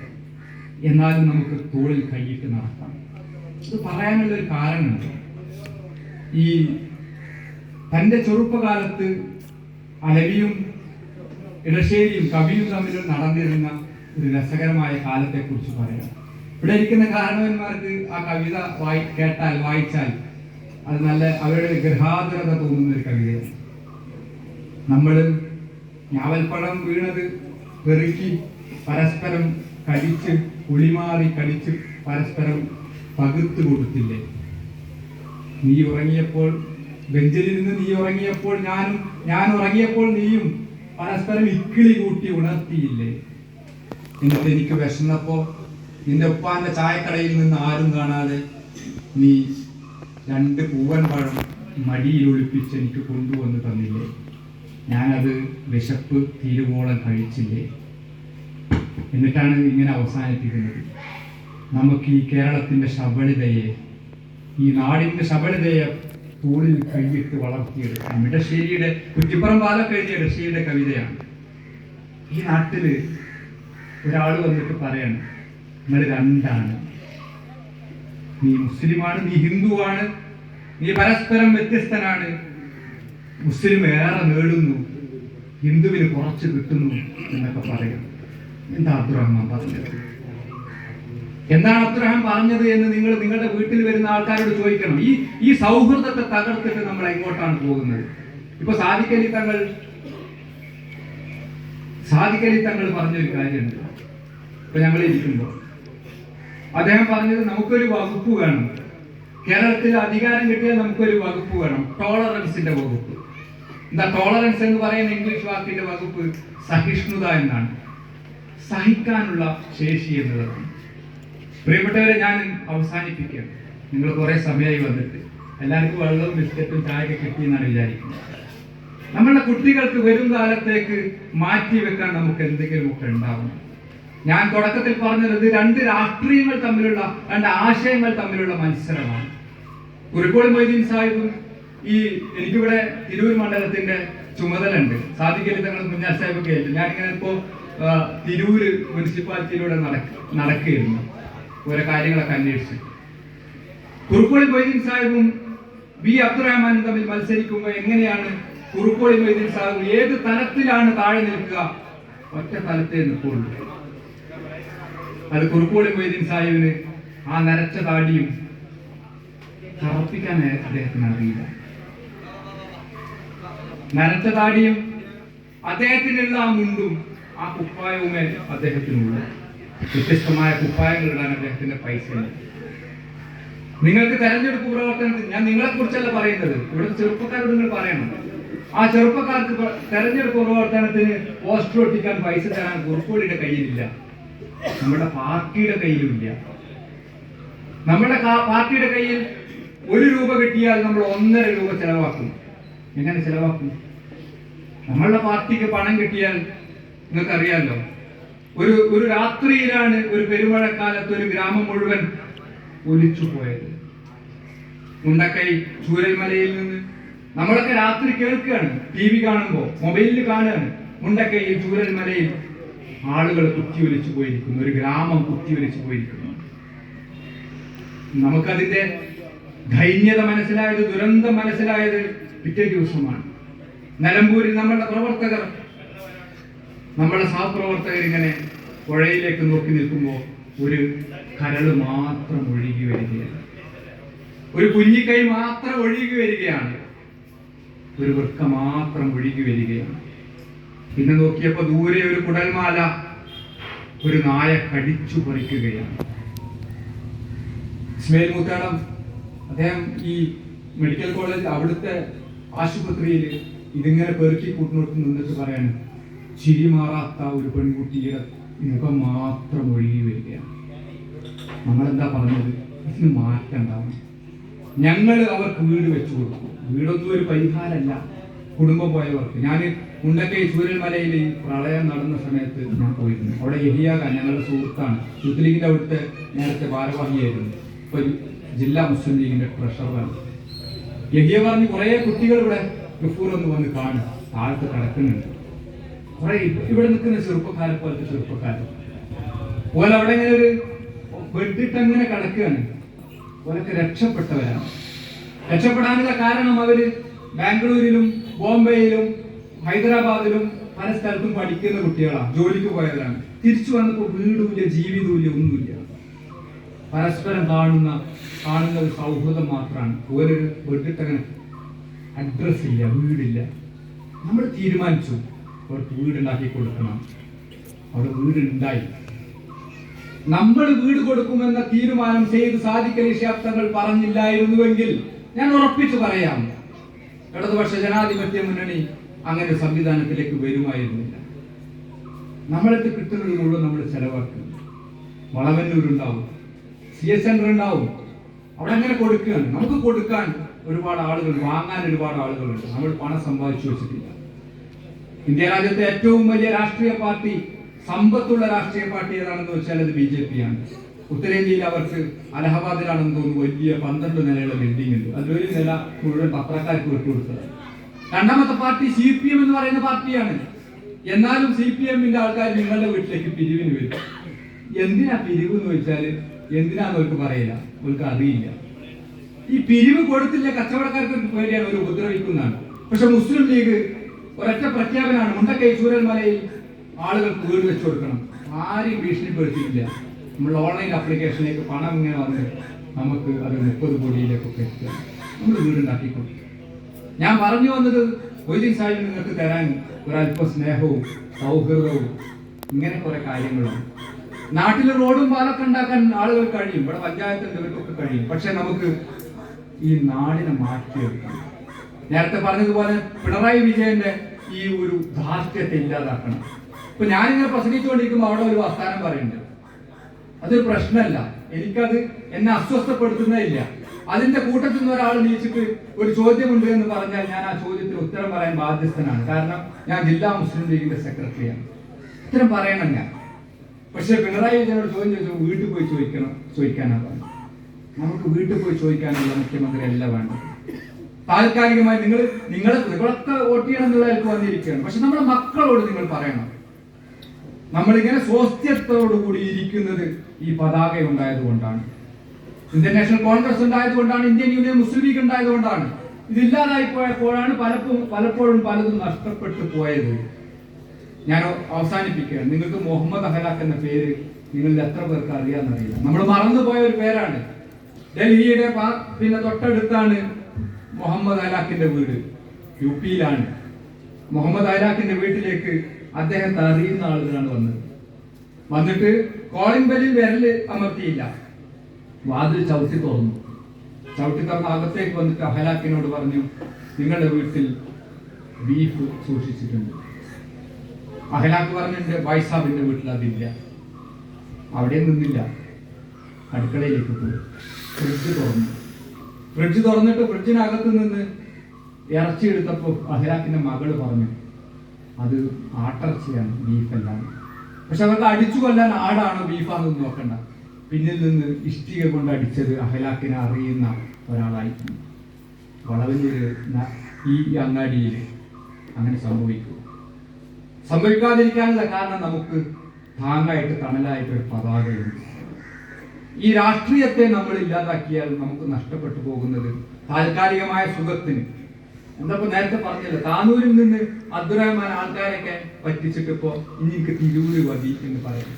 എന്നാലും നമുക്ക് തോളിൽ കൈയിട്ട് നടക്കാം. ഇത് പറയാനുള്ള ഒരു കാരണമുണ്ട്. ഈ തൻ്റെ ചെറുപ്പകാലത്ത് അലവിയും ഇടശ്ശേരിയും കവിയും തമ്മിൽ നടന്നിരുന്ന ഒരു രസകരമായ കാലത്തെക്കുറിച്ച് പറയാം. ഇവിടെ ഇരിക്കുന്ന കാരണവന്മാർക്ക് ആ കവിത കേട്ടാൽ വായിച്ചാൽ അത് നല്ല അവരുടെ ഗൃഹാതുരത തോന്നുന്ന ഒരു കവിതയാണ്. നമ്മൾ ഞാവൽപ്പഴം വീണത് പെറുക്കി പരസ്പരം കടിച്ച് പുളിമാറി കടിച്ച് പരസ്പരം പകുത്തു കൊടുത്തില്ലേ? നീ ഉറങ്ങിയപ്പോൾ ബെഞ്ചിലിരുന്ന് നീ ഉറങ്ങിയപ്പോൾ ഞാൻ ഉറങ്ങിയപ്പോൾ നീയും പരസ്പരം ഇക്കിളി കൂട്ടി ഉണർത്തിയില്ലേ? എന്നിട്ട് എനിക്ക് വിശന്നപ്പോ നിന്റെ ഉപ്പാന്റെ ചായക്കടയിൽ നിന്ന് ആരും കാണാതെ നീ 2 പൂവൻ പഴം മടിയിൽ ഒളിപ്പിച്ച് എനിക്ക് കൊണ്ടുവന്ന് തന്നില്ലേ? ഞാനത് വിശപ്പ് തീരുവോളം കഴിച്ചില്ലേ? എന്നിട്ടാണ് ഇങ്ങനെ അവസാനിപ്പിക്കുന്നത്. നമുക്ക് ഈ കേരളത്തിന്റെ ശബളിതയെ, ഈ നാടിന്റെ ശബളിതയെ തോളിൽ കൈയിട്ട് വളർത്തിയെടുക്കാം. ഇടശ്ശേരിയുടെ കുറ്റിപ്പുറം പാലൊക്കെ എഴുതിയ ഇടശ്ശേരിയുടെ കവിതയാണ്. ഈ നാട്ടില് ഒരാൾ വന്നിട്ട് പറയാണ്, നിങ്ങൾ രണ്ടാണ്, നീ മുസ്ലിമാണ്, നീ ഹിന്ദുവാണ്, നീ പരസ്പരം വ്യത്യസ്തനാണ്. മുസ്ലിം ഏറെ നേടുന്നു, ഹിന്ദുവിന് കുറച്ച് കിട്ടുന്നു എന്നൊക്കെ പറയാം. എന്താ അബ്ദുറഹ്മാൻ പറഞ്ഞത്? എന്താണ് അബ്ദുറഹ്മാൻ പറഞ്ഞത് എന്ന് നിങ്ങൾ നിങ്ങളുടെ വീട്ടിൽ വരുന്ന ആൾക്കാരോട് ചോദിക്കണം. ഈ സൗഹൃദത്തെ തകർത്തിട്ട് നമ്മൾ എങ്ങോട്ടാണ് പോകുന്നത്? ഇപ്പൊ സാദിഖലി തങ്ങൾ പറഞ്ഞൊരു കാര്യമുണ്ട്. ഇപ്പൊ ഞങ്ങൾ ഇരിക്കുമ്പോൾ അദ്ദേഹം പറഞ്ഞത് നമുക്കൊരു വകുപ്പ് വേണം, കേരളത്തിൽ അധികാരം കിട്ടിയാൽ നമുക്കൊരു വകുപ്പ് വേണം, ടോളറൻസിന്റെ വകുപ്പ്. എന്താ ടോളറൻസ് എന്ന് പറയുന്ന ഇംഗ്ലീഷ് വാക്കിന്റെ വകുപ്പ്? സഹിഷ്ണുത എന്നാണ്, സഹിക്കാനുള്ള ശേഷി എന്നതാണ്. പ്രിയപ്പെട്ടവരെ, ഞാൻ അവസാനിപ്പിക്കാം. നിങ്ങൾ കുറെ സമയമായി വന്നിട്ട് എല്ലാവർക്കും വെള്ളവും ബിസ്ക്കറ്റും ചായയൊക്കെ കിട്ടിയെന്നാണ് വിചാരിക്കുന്നത്. നമ്മളുടെ കുട്ടികൾക്ക് വരും കാലത്തേക്ക് മാറ്റി വെക്കാൻ നമുക്ക് എന്തെങ്കിലുമൊക്കെ ഉണ്ടാവണം. ഞാൻ തുടക്കത്തിൽ പറഞ്ഞത് ഇത് 2 രാഷ്ട്രീയങ്ങൾ തമ്മിലുള്ള, 2 ആശയങ്ങൾ തമ്മിലുള്ള മത്സരമാണ്. കുറിക്കോട് മൊയ്തീൻ സാഹിബും എനിക്കിവിടെ തിരൂർ മണ്ഡലത്തിന്റെ ചുമതല ഉണ്ട്. സാദിഖലി തങ്ങൾ കുഞ്ഞാൽ സാഹിബൊക്കെ ആയിട്ട് ഞാനിങ്ങനെ ഇപ്പോ തിരൂര് മുനിസിപ്പാലിറ്റിയിലൂടെ നടക്കുകയായിരുന്നു ഓരോ കാര്യങ്ങളൊക്കെ അന്വേഷിച്ച്. കുറുക്കോളി മൊയ്തീൻ സാഹിബും ബി അബ്ദുറഹ്മാനും തമ്മിൽ മത്സരിക്കുമ്പോൾ എങ്ങനെയാണ് കുറുക്കോളി മൊയ്തീൻ സാഹിബ് ഏത് തലത്തിലാണ് താഴെ നിൽക്കുക? ഒറ്റ തലത്തേ നിൽക്കുള്ളൂ. അത് കുറുക്കോളി മൊയ്തീൻ സാഹിബിന് ആ നരച്ച താടിയും തറപ്പിക്കാൻ അദ്ദേഹത്തിന് അറിയില്ല. നരച്ച താടിയും അദ്ദേഹത്തിനുള്ള ആ മുണ്ടും ആ കുപ്പായവുമേ അദ്ദേഹത്തിനുള്ള. വ്യത്യസ്തമായ കുപ്പായങ്ങൾ ഇടാൻ അദ്ദേഹത്തിന്റെ പൈസ ഉണ്ട്. നിങ്ങൾക്ക് തെരഞ്ഞെടുപ്പ് പ്രവർത്തനത്തിൽ, ഞാൻ നിങ്ങളെ കുറിച്ചല്ല പറയുന്നത്, ഇവിടുത്തെ ചെറുപ്പക്കാരോട് നിങ്ങൾ പറയണം. ആ ചെറുപ്പക്കാർക്ക് തെരഞ്ഞെടുപ്പ് പ്രവർത്തനത്തിന് പോസ്റ്റർ ഒട്ടിക്കാൻ പൈസ തരാൻ കുറുക്കോളിയുടെ കയ്യിലില്ല, നമ്മുടെ പാർട്ടിയുടെ കയ്യിലുമില്ല. നമ്മുടെ പാർട്ടിയുടെ കയ്യിൽ 1 രൂപ കിട്ടിയാൽ നമ്മൾ 1.5 രൂപ ചെലവാക്കും. എങ്ങനെ ചെലവാക്കും? നമ്മളുടെ പാർട്ടിക്ക് പണം കിട്ടിയാൽ നിങ്ങൾക്കറിയാമല്ലോ, ഒരു രാത്രിയിലാണ് ഒരു പെരുമഴക്കാലത്ത് ഒരു ഗ്രാമം മുഴുവൻ ഒലിച്ചു പോയത്. മുണ്ടക്കൈ ചൂരൽമലയിൽ നിന്ന് നമ്മളൊക്കെ രാത്രി കേൾക്കുകയാണ്, TV കാണുമ്പോൾ, മൊബൈലിൽ കാണുകയാണ്, മുണ്ടക്കൈയിൽ ചൂരൽമലയിൽ ആളുകൾ കുത്തിയൊലിച്ചു പോയിരിക്കുന്നു, ഒരു ഗ്രാമം കുത്തിയൊലിച്ചു പോയിരിക്കുന്നു. നമുക്കതിന്റെ ദൈന്യത മനസ്സിലായത്, ദുരന്തം മനസ്സിലായത് പിറ്റേ ദിവസമാണ്. നിലമ്പൂരിൽ നമ്മളുടെ പ്രവർത്തകർ, നമ്മുടെ സഹപ്രവർത്തകർ ഇങ്ങനെ പുഴയിലേക്ക് നോക്കി നിൽക്കുമ്പോൾ ഒരു കരള് മാത്രം ഒഴുകി വരികയാണ്, ഒരു കുഞ്ഞിക്കൈ മാത്രം ഒഴുകി വരികയാണ്, ഒരു വൃക്ക മാത്രം ഒഴുകി വരികയാണ്. പിന്നെ നോക്കിയപ്പോ ദൂരെ ഒരു കുടൽമാല ഒരു നായ കടിച്ചു പറിക്കുകയാണ്. ഇസ്മയിൽ മൂത്താടം അദ്ദേഹം ഈ മെഡിക്കൽ കോളേജ് അവിടുത്തെ ആശുപത്രിയിൽ ഇതിങ്ങനെ പെറുക്കി കൂട്ടിനോട്ട് നിന്നിട്ട് പറയാണ്, ചിരി മാറാത്ത ഒരു പെൺകുട്ടിയുടെ മുഖം മാത്രം ഒഴുകി വരികയാണ്. നമ്മളെന്താ പറഞ്ഞത്? ഇതിന് മാറ്റം ഉണ്ടാവണം. ഞങ്ങൾ അവർക്ക് വീട് വെച്ചു കൊടുക്കും. വീടൊന്നും ഒരു പരിഹാരമല്ല കുടുംബം പോയവർക്ക്. ഞാൻ മുണ്ടക്കൈ ചൂരൽമലയിൽ ഈ പ്രളയം നടന്ന സമയത്ത് ഞാൻ പോയിരുന്നു. അവിടെ യഹിയാഖാൻ ഞങ്ങളുടെ സുഹൃത്താണ്, യൂത്ത് ലീഗിന്റെ അവിടുത്തെ നേരത്തെ ഭാരവാഹിയായിരുന്നു, ഇപ്പൊ ജില്ലാ മുസ്ലിം ലീഗിന്റെ ട്രഷററാണ്. യഹിയ പറഞ്ഞ് കുറെ കുട്ടികൾ ഇവിടെ ഗഫൂർ ഒന്ന് വന്ന് കാണും, താഴത്ത് കിടക്കുന്നുണ്ട്. കുറെ ഇവിടെ നിൽക്കുന്ന ചെറുപ്പക്കാരെ പോലത്തെ ചെറുപ്പക്കാര് പോലെ അവിടെ ഇങ്ങനെ ഒരു ബെഡിട്ട് അങ്ങനെ കിടക്കുകയാണ്. ഓരൊക്കെ രക്ഷപ്പെട്ടവരാണ്. രക്ഷപ്പെടാനുള്ള കാരണം അവര് ബാംഗ്ലൂരിലും ബോംബെയിലും ഹൈദരാബാദിലും പല സ്ഥലത്തും പഠിക്കുന്ന കുട്ടികളാണ്, ജോലിക്ക് പോയവരാണ്. തിരിച്ചു വന്നപ്പോൾ വീടുമില്ല, ജീവിതമില്ല, ഒന്നുമില്ല. പരസ്പരം കാണുന്ന ഒരു സൗഹൃദം മാത്രമാണ്. ഒരു വീട്ടിട്ടങ്ങനെ അഡ്രസ് ഇല്ല, വീടില്ല. നമ്മൾ തീരുമാനിച്ചു അവർക്ക് വീടുണ്ടാക്കി കൊടുക്കണം. അവിടെ വീടുണ്ടായി. നമ്മൾ വീട് കൊടുക്കുമെന്ന തീരുമാനം ചെയ്ത് സാദിഖ് അലി ശിഹാബ് തങ്ങൾ പറഞ്ഞില്ലായിരുന്നുവെങ്കിൽ ഞാൻ ഉറപ്പിച്ചു പറയാം, ഇടതുപക്ഷ ജനാധിപത്യ മുന്നണി അങ്ങനെ ഒരു സംവിധാനത്തിലേക്ക് വരുമായിരുന്നില്ല. നമ്മളെടുത്ത് കിട്ടുന്നത് മുഴുവൻ നമ്മൾ ചെലവാക്കും. വളവന്നൂർ ഉണ്ടാവും, CS സെന്റർ ഉണ്ടാവും, അവിടെ അങ്ങനെ കൊടുക്കുകയാണ്. നമുക്ക് കൊടുക്കാൻ ഒരുപാട് ആളുകൾ, വാങ്ങാൻ ഒരുപാട് ആളുകളുണ്ട്. നമ്മൾ പണം സമ്പാദിച്ചു വെച്ചിട്ടില്ല. ഇന്ത്യ രാജ്യത്തെ ഏറ്റവും വലിയ രാഷ്ട്രീയ പാർട്ടി, സമ്പത്തുള്ള രാഷ്ട്രീയ പാർട്ടി ഏതാണെന്ന് വെച്ചാൽ അത് BJP ആണ്. ഉത്തരേന്ത്യയിൽ അവർക്ക് അലഹബാദിലാണെന്ന് തോന്നുന്നു വലിയ 12 നിലയുള്ള ബിൽഡിംഗ് ഉണ്ട്. അതിലൊരു നില മുഴുവൻ പത്രക്കാർക്ക് വിട്ടുകൊടുത്തത്. രണ്ടാമത്തെ പാർട്ടി CPM എന്ന് പറയുന്ന പാർട്ടിയാണ്. എന്നാലും CPM-ന്റെ ആൾക്കാർ നിങ്ങളുടെ വീട്ടിലേക്ക് പിരിവിന് വരും. എന്തിനാ പിരിവ് എന്ന് വെച്ചാൽ എന്തിനാന്ന് അവർക്ക് പറയില്ല, അവർക്ക് അറിയില്ല. ഈ പിരിവ് കൊടുത്തില്ല കച്ചവടക്കാർക്ക് പേടിയാണ്, ഒരു ഉപദ്രവിക്കുന്നതാണ്. പക്ഷെ മുസ്ലിം ലീഗ് ഒരൊറ്റ പ്രഖ്യാപനമാണ്, മുണ്ടക്കൈ ചൂരൽമലയിൽ ആളുകൾക്ക് വീട് വെച്ചു കൊടുക്കണം. ആരെയും ഭീഷണിപ്പെടുത്തിയില്ല. നമ്മൾ ഓൺലൈൻ ആപ്ലിക്കേഷനിലേക്ക് പണം ഇങ്ങനെ വന്ന് നമുക്ക് അത് 30 കോടിയിലേക്കൊക്കെ എത്തുക. നമ്മൾ വീടുണ്ടാക്കി കൊടുക്കും. ഞാൻ പറഞ്ഞു വന്നത് മൊയ്തീൻ സാഹിബ് നിങ്ങൾക്ക് തരാൻ ഒരല്പ സ്നേഹവും സൗഹൃദവും ഇങ്ങനെ കുറെ കാര്യങ്ങളാണ്. നാട്ടിൽ റോഡും പാലൊക്കെ ഉണ്ടാക്കാൻ ആളുകൾ കഴിയും, ഇവിടെ പഞ്ചായത്തിന്റെ ഇവർക്കൊക്കെ കഴിയും. പക്ഷെ നമുക്ക് ഈ നാടിനെ മാറ്റിയെടുക്കണം. നേരത്തെ പറഞ്ഞതുപോലെ പിണറായി വിജയന്റെ ഈ ഒരു ധാർഷ്ട്യത്തെ ഇല്ലാതാക്കണം. ഇപ്പൊ ഞാനിങ്ങനെ പ്രസംഗിച്ചുകൊണ്ടിരിക്കുമ്പോൾ അവിടെ ഒരു വർത്താനം പറയുന്നുണ്ട്, അതൊരു പ്രശ്നമല്ല, എനിക്കത് എന്നെ അസ്വസ്ഥപ്പെടുത്തുന്നില്ല. അതിന്റെ കൂട്ടത്തിൽ നിന്ന് ഒരാൾ നീച്ചിട്ട് ഒരു ചോദ്യമുണ്ട് എന്ന് പറഞ്ഞാൽ ഞാൻ ആ ചോദ്യത്തിന് ഉത്തരം പറയാൻ ബാധ്യസ്ഥനാണ്. കാരണം ഞാൻ ജില്ലാ മുസ്ലിം ലീഗിന്റെ സെക്രട്ടറിയാണ്, ഉത്തരം പറയണം ഞാൻ. പക്ഷെ പിണറായി വിജയനോട് ചോദ്യം ചോദിച്ചു വീട്ടിൽ പോയി ചോദിക്കാനാണ് പറഞ്ഞത്. നമുക്ക് വീട്ടിൽ പോയി ചോദിക്കാനുള്ള മുഖ്യമന്ത്രി അല്ല വേണ്ടത്. താൽക്കാലികമായി നിങ്ങളൊക്കെ വോട്ട് ചെയ്യണം എന്നുള്ളതിലേക്ക് വന്നിരിക്കുകയാണ്. പക്ഷെ നമ്മുടെ മക്കളോട് നിങ്ങൾ പറയണം, നമ്മളിങ്ങനെ സ്വസ്ഥത്തോടുകൂടി ഇരിക്കുന്നത് ഈ പതാക ഉണ്ടായതുകൊണ്ടാണ്, ഇന്ത്യൻ നാഷണൽ കോൺഗ്രസ് ഉണ്ടായതുകൊണ്ടാണ്, ഇന്ത്യൻ യൂണിയൻ മുസ്ലിം ലീഗ് ഉണ്ടായതുകൊണ്ടാണ്. ഇതില്ലാതായി പോയപ്പോഴാണ് പലപ്പോഴും പലതും നഷ്ടപ്പെട്ടു പോയത്. ഞാൻ അവസാനിപ്പിക്കുകയാണ്. നിങ്ങൾക്ക് മുഹമ്മദ് അഹ്ലാഖ് എന്ന പേര് നിങ്ങളിൽ എത്ര പേർക്ക് അറിയാമെന്നറിയില്ല. നമ്മൾ മറന്നുപോയ ഒരു പേരാണ്. ഡൽഹിയുടെ പിന്നെ തൊട്ടടുത്താണ് മുഹമ്മദ് അഹ്ലാഖിന്റെ വീട്, UP-യിലാണ്. മുഹമ്മദ് അഹ്ലാഖിന്റെ വീട്ടിലേക്ക് അദ്ദേഹത്തെ അറിയുന്ന ആളുകളാണ് വന്നിട്ട് കോളിംഗ് ബെല്ലിൽ വിരല് അമർത്തിയില്ല, വാതിൽ ചവിട്ടി തുറന്നു അകത്തേക്ക് വന്നിട്ട് അഹ്ലാഖിനോട് പറഞ്ഞു, നിങ്ങളുടെ വീട്ടിൽ ബീഫ് സൂക്ഷിച്ചിട്ടുണ്ട്. അഹ്ലാഖ് പറഞ്ഞിട്ടുണ്ട്, വൈസാബിന്റെ വീട്ടിൽ അതില്ല. അവിടെ നിന്നില്ല, അടുക്കളയിലേക്ക് പോയി ഫ്രിഡ്ജ് തുറന്നിട്ട് ഫ്രിഡ്ജിനകത്ത് നിന്ന് ഇറച്ചി എടുത്തപ്പോൾ അഹ്ലാഖിന്റെ മകള് പറഞ്ഞു, അത് ആട്ടിറച്ചിയാണ്, ബീഫെല്ലാം. പക്ഷെ അവർക്ക് അടിച്ചു കൊല്ലാൻ ആടാണോ ബീഫാണെന്ന് നോക്കണ്ട. പിന്നിൽ നിന്ന് ഇഷ്ടിക കൊണ്ട് അടിച്ചത് അഹ്ലാഖിനെ അറിയുന്ന ഒരാളായിരുന്നു. വളവന്നൂര് ഈ അങ്ങാടിയിൽ അങ്ങനെ സംഭവിക്കാതിരിക്കാനുള്ള കാരണം നമുക്ക് താങ്ങായിട്ട് തണലായിട്ട് ഒരു പതാകയുണ്ട്. ഈ രാഷ്ട്രീയത്തെ നമ്മൾ ഇല്ലാതാക്കിയാൽ നമുക്ക് നഷ്ടപ്പെട്ടു പോകുന്നത് താൽക്കാലികമായ സുഖത്തിന്. എന്താ നേരത്തെ പറഞ്ഞില്ല, താനൂരിൽ നിന്ന് അബ്ദുറഹ്മാൻ ആൾക്കാരൊക്കെ പറ്റിച്ചിട്ട് ഇപ്പോ ഇനി എനിക്ക് തിരൂര് മതി എന്ന് പറയും.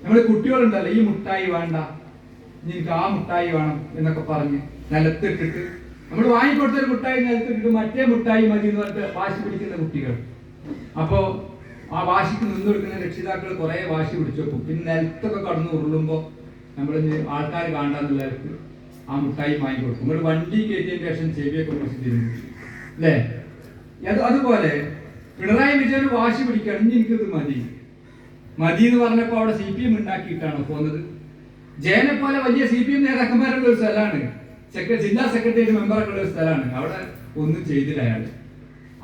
നമ്മൾ കുട്ടികളുണ്ടല്ലോ, ഈ മുട്ടായി വേണ്ട, ഇനി എനിക്ക് ആ മുട്ടായി വേണം എന്നൊക്കെ പറഞ്ഞ് നിലത്തിട്ടിട്ട് നമ്മൾ വാങ്ങിക്കൊടുത്തൊരു മുട്ടായി നിലത്തിട്ടിട്ട് മറ്റേ മുട്ടായി മതി എന്ന് പറഞ്ഞിട്ട് വാശി പിടിക്കുന്ന കുട്ടികൾ. അപ്പോ ആ വാശിക്ക് നിന്നൊടുക്കുന്ന രക്ഷിതാക്കൾ കുറെ വാശി പിടിച്ചു വെക്കും. പിന്നെ നിലത്തൊക്കെ കടന്ന് ഉരുളുമ്പോ നമ്മൾ ആൾക്കാർ കാണാന്നുള്ളവർക്ക് ആ മുട്ടായി വാങ്ങിക്കൊടുക്കും. നമ്മൾ വണ്ടി കയറ്റിയതിന് ശേഷം ചെവിയൊക്കെ കുറിച്ച് തിരിഞ്ഞു അല്ലേ? അതുപോലെ പിണറായി വിജയന് വാശി പിടിക്കുകയാണ്, ഇനി എനിക്കത് മതി എന്ന് പറഞ്ഞപ്പോ അവിടെ CPM ഉണ്ടാക്കിയിട്ടാണോ പോകുന്നത്? ജയനെ പോലെ വലിയ CPM നേതാക്കന്മാരുള്ള ഒരു സ്ഥലമാണ്, ജില്ലാ സെക്രട്ടേറിയറ്റ് മെമ്പറൊക്കെ ഉള്ള ഒരു സ്ഥലമാണ്. അവിടെ ഒന്നും ചെയ്തില്ല അയാൾ.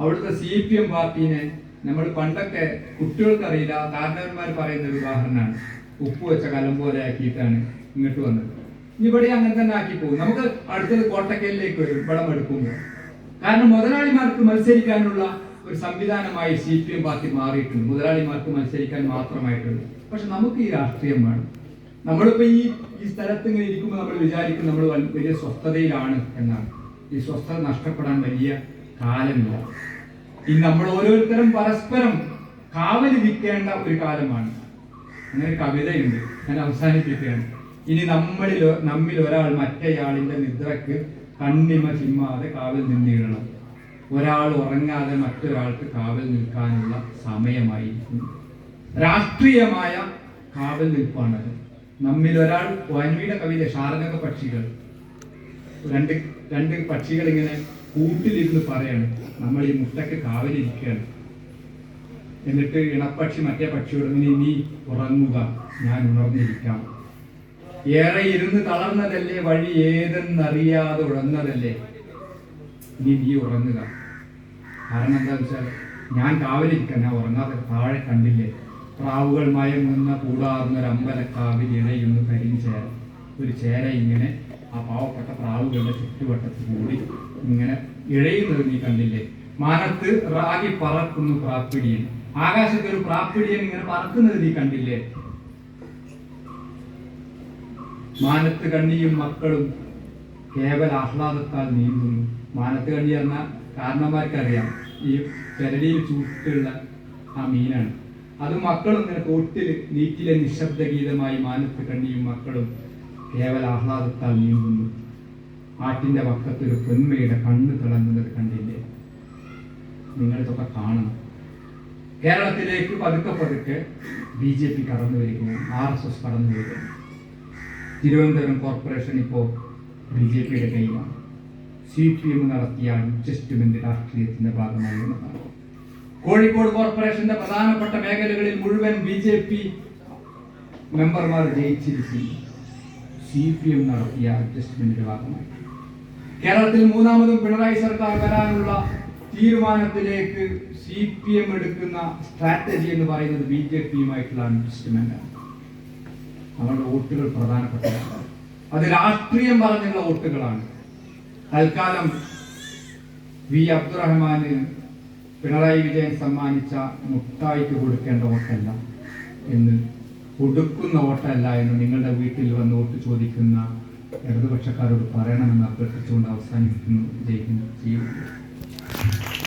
അവിടുത്തെ CPM പാർട്ടീനെ നമ്മൾ പണ്ടൊക്കെ കുട്ടികൾക്കറിയില്ല, കാരണവന്മാർ പറയുന്ന ഒരു ഉദാഹരണമാണ്, ഉപ്പ് വെച്ച കലം പോലെ ആക്കിയിട്ടാണ് ഇങ്ങോട്ട് വന്നത്. ഇവിടെ അങ്ങനെ തന്നെ ആക്കി പോകും. നമുക്ക് അടുത്തത് കോട്ടക്കലിലേക്ക് വരും വെള്ളം എടുക്കുമ്പോൾ. കാരണം മുതലാളിമാർക്ക് മത്സരിക്കാനുള്ള ഒരു സംവിധാനമായി CPM പാർട്ടി മാറിയിട്ടുണ്ട്. മുതലാളിമാർക്ക് മത്സരിക്കാൻ മാത്രമായിട്ടുണ്ട്. പക്ഷെ നമുക്ക് ഈ രാഷ്ട്രീയം വേണം. നമ്മളിപ്പോ ഈ സ്ഥലത്ത് ഇങ്ങനെ ഇരിക്കുമ്പോൾ നമ്മൾ വിചാരിക്കും നമ്മൾ വലിയ സ്വസ്ഥതയിലാണ് എന്നാണ്. ഈ സ്വസ്ഥത നഷ്ടപ്പെടാൻ വലിയ കാലമില്ല. ഈ നമ്മൾ ഓരോരുത്തരും പരസ്പരം കാവലിരിക്കേണ്ട ഒരു കാലമാണ്. അങ്ങനെ ഒരു കവിതയുണ്ട്, ഞാൻ അവസാനിപ്പിക്കുകയാണ്. ഇനി നമ്മിൽ ഒരാൾ മറ്റേയാളിന്റെ നിദ്രക്ക് കണ്ണിമ ചിമ്മാതെ കാവൽ നിന്നിടണം. ഒരാൾ ഉറങ്ങാതെ മറ്റൊരാൾക്ക് കാവൽ നിൽക്കാനുള്ള സമയമായിരിക്കും. രാഷ്ട്രീയമായ കാവൽ നിൽപ്പാണത്. നമ്മിൽ ഒരാൾ വാൽമീകിയുടെ കവിത ശാരദക പക്ഷികൾ, രണ്ട് പക്ഷികൾ ഇങ്ങനെ കൂട്ടിലിരുന്ന് പറയാണ്, നമ്മൾ ഈ മുട്ടയ്ക്ക് കാവലിരിക്കുകയാണ്. എന്നിട്ട് ഇണപ്പക്ഷി മറ്റേ പക്ഷിയോട്, നീ ഉറങ്ങുക, ഞാൻ ഉണർന്നിരിക്കാം. ഏറെ ഇരുന്ന് തളർന്നതല്ലേ, വഴി ഏതെന്നറിയാതെ ഉഴന്നതല്ലേ, നീ ഉറങ്ങുക. കാരണം എന്താണെന്ന് വെച്ചാൽ ഞാൻ കാവലിരിക്കാൻ, ഞാൻ ഉറങ്ങാതെ. താഴെ കണ്ടില്ലേ പ്രാവുകൾ മയങ്ങുന്ന കൂടാർന്നൊരു അമ്പലക്കാവിൽ ഇഴയുന്നു കരിഞ്ചേര. ഒരു ചേര ഇങ്ങനെ ആ പാവപ്പെട്ട പ്രാവുകളുടെ ചുറ്റുവട്ടത്തിൽ കൂടി ഇങ്ങനെ ഇഴയുന്നത് നീ കണ്ടില്ലേ? മാനത്ത് റാഗി പറക്കുന്നു പ്രാപ്പിടിയൻ, ആകാശത്ത് ഒരു പ്രാപ്പിടിയൻ ഇങ്ങനെ പറക്കുന്നത് നീ കണ്ടില്ലേ? മാനത്ത് കണ്ണിയും മക്കളും കേവല ആഹ്ലാദത്താൽ നീന്തുന്നു. മാനത്ത് കണ്ണി പറഞ്ഞ കാരണന്മാർക്കറിയാം, ഈ പെരടിയിൽ ചൂട്ടുള്ള ആ മീനാണ് അത്. മക്കളും ഇങ്ങനെ തോട്ടിൽ നീറ്റിലെ നിശബ്ദ ഗീതമായി മാനത്ത് കണ്ണിയും മക്കളും കേവല ആഹ്ലാദത്താൽ നീന്തുന്നു. ആറ്റിന്റെ പക്കത്തൊരു പെൺമയുടെ കണ്ണ് തിളങ്ങുന്നത് കണ്ടില്ലേ? നിങ്ങളിതൊക്കെ കാണണം. കേരളത്തിലേക്ക് പതുക്കെ പതുക്കെ BJP കടന്നു വരികയാണ്, RSS കടന്നു വരികയാണ്. തിരുവനന്തപുരം കോർപ്പറേഷൻ ഇപ്പോൾ BJPയുടെ കയ്യിലാണ്. CPM നടത്തിയ അഡ്ജസ്റ്റ്മെന്റ് രാഷ്ട്രീയത്തിന്റെ ഭാഗമായി എന്നതാണ്. കോഴിക്കോട് കോർപ്പറേഷന്റെ പ്രധാനപ്പെട്ട മേഖലകളിൽ മുഴുവൻ BJP മെമ്പർമാർ ജയിച്ചിരിക്കുന്നു. CPM നടത്തിയ അഡ്ജസ്റ്റ്മെന്റിന്റെ ഭാഗമായി കേരളത്തിൽ മൂന്നാമതും പിണറായി സർക്കാർ വരാനുള്ള തീരുമാനത്തിലേക്ക് CPM എടുക്കുന്ന സ്ട്രാറ്റജി എന്ന് പറയുന്നത് BJPയുമായിട്ടുള്ള അഡ്ജസ്റ്റ്മെന്റാണ്. അവരുടെ വോട്ടുകൾ പ്രധാനപ്പെട്ടതാണ്. അത് രാഷ്ട്രീയം പറഞ്ഞുള്ള വോട്ടുകളാണ്. തൽക്കാലം V. അബ്ദുറഹ്മാന് പിണറായി വിജയൻ സമ്മാനിച്ച മുട്ടായിക്ക് കൊടുക്കേണ്ട വോട്ടല്ല എന്ന്, കൊടുക്കുന്ന വോട്ടല്ല എന്ന് നിങ്ങളുടെ വീട്ടിൽ വന്ന് വോട്ട് ചോദിക്കുന്ന ഇടതുപക്ഷക്കാരോട് പറയണമെന്ന് അഭ്യർത്ഥിച്ചുകൊണ്ട് അവസാനിപ്പിക്കുന്നു. ജയിക്കുന്നു.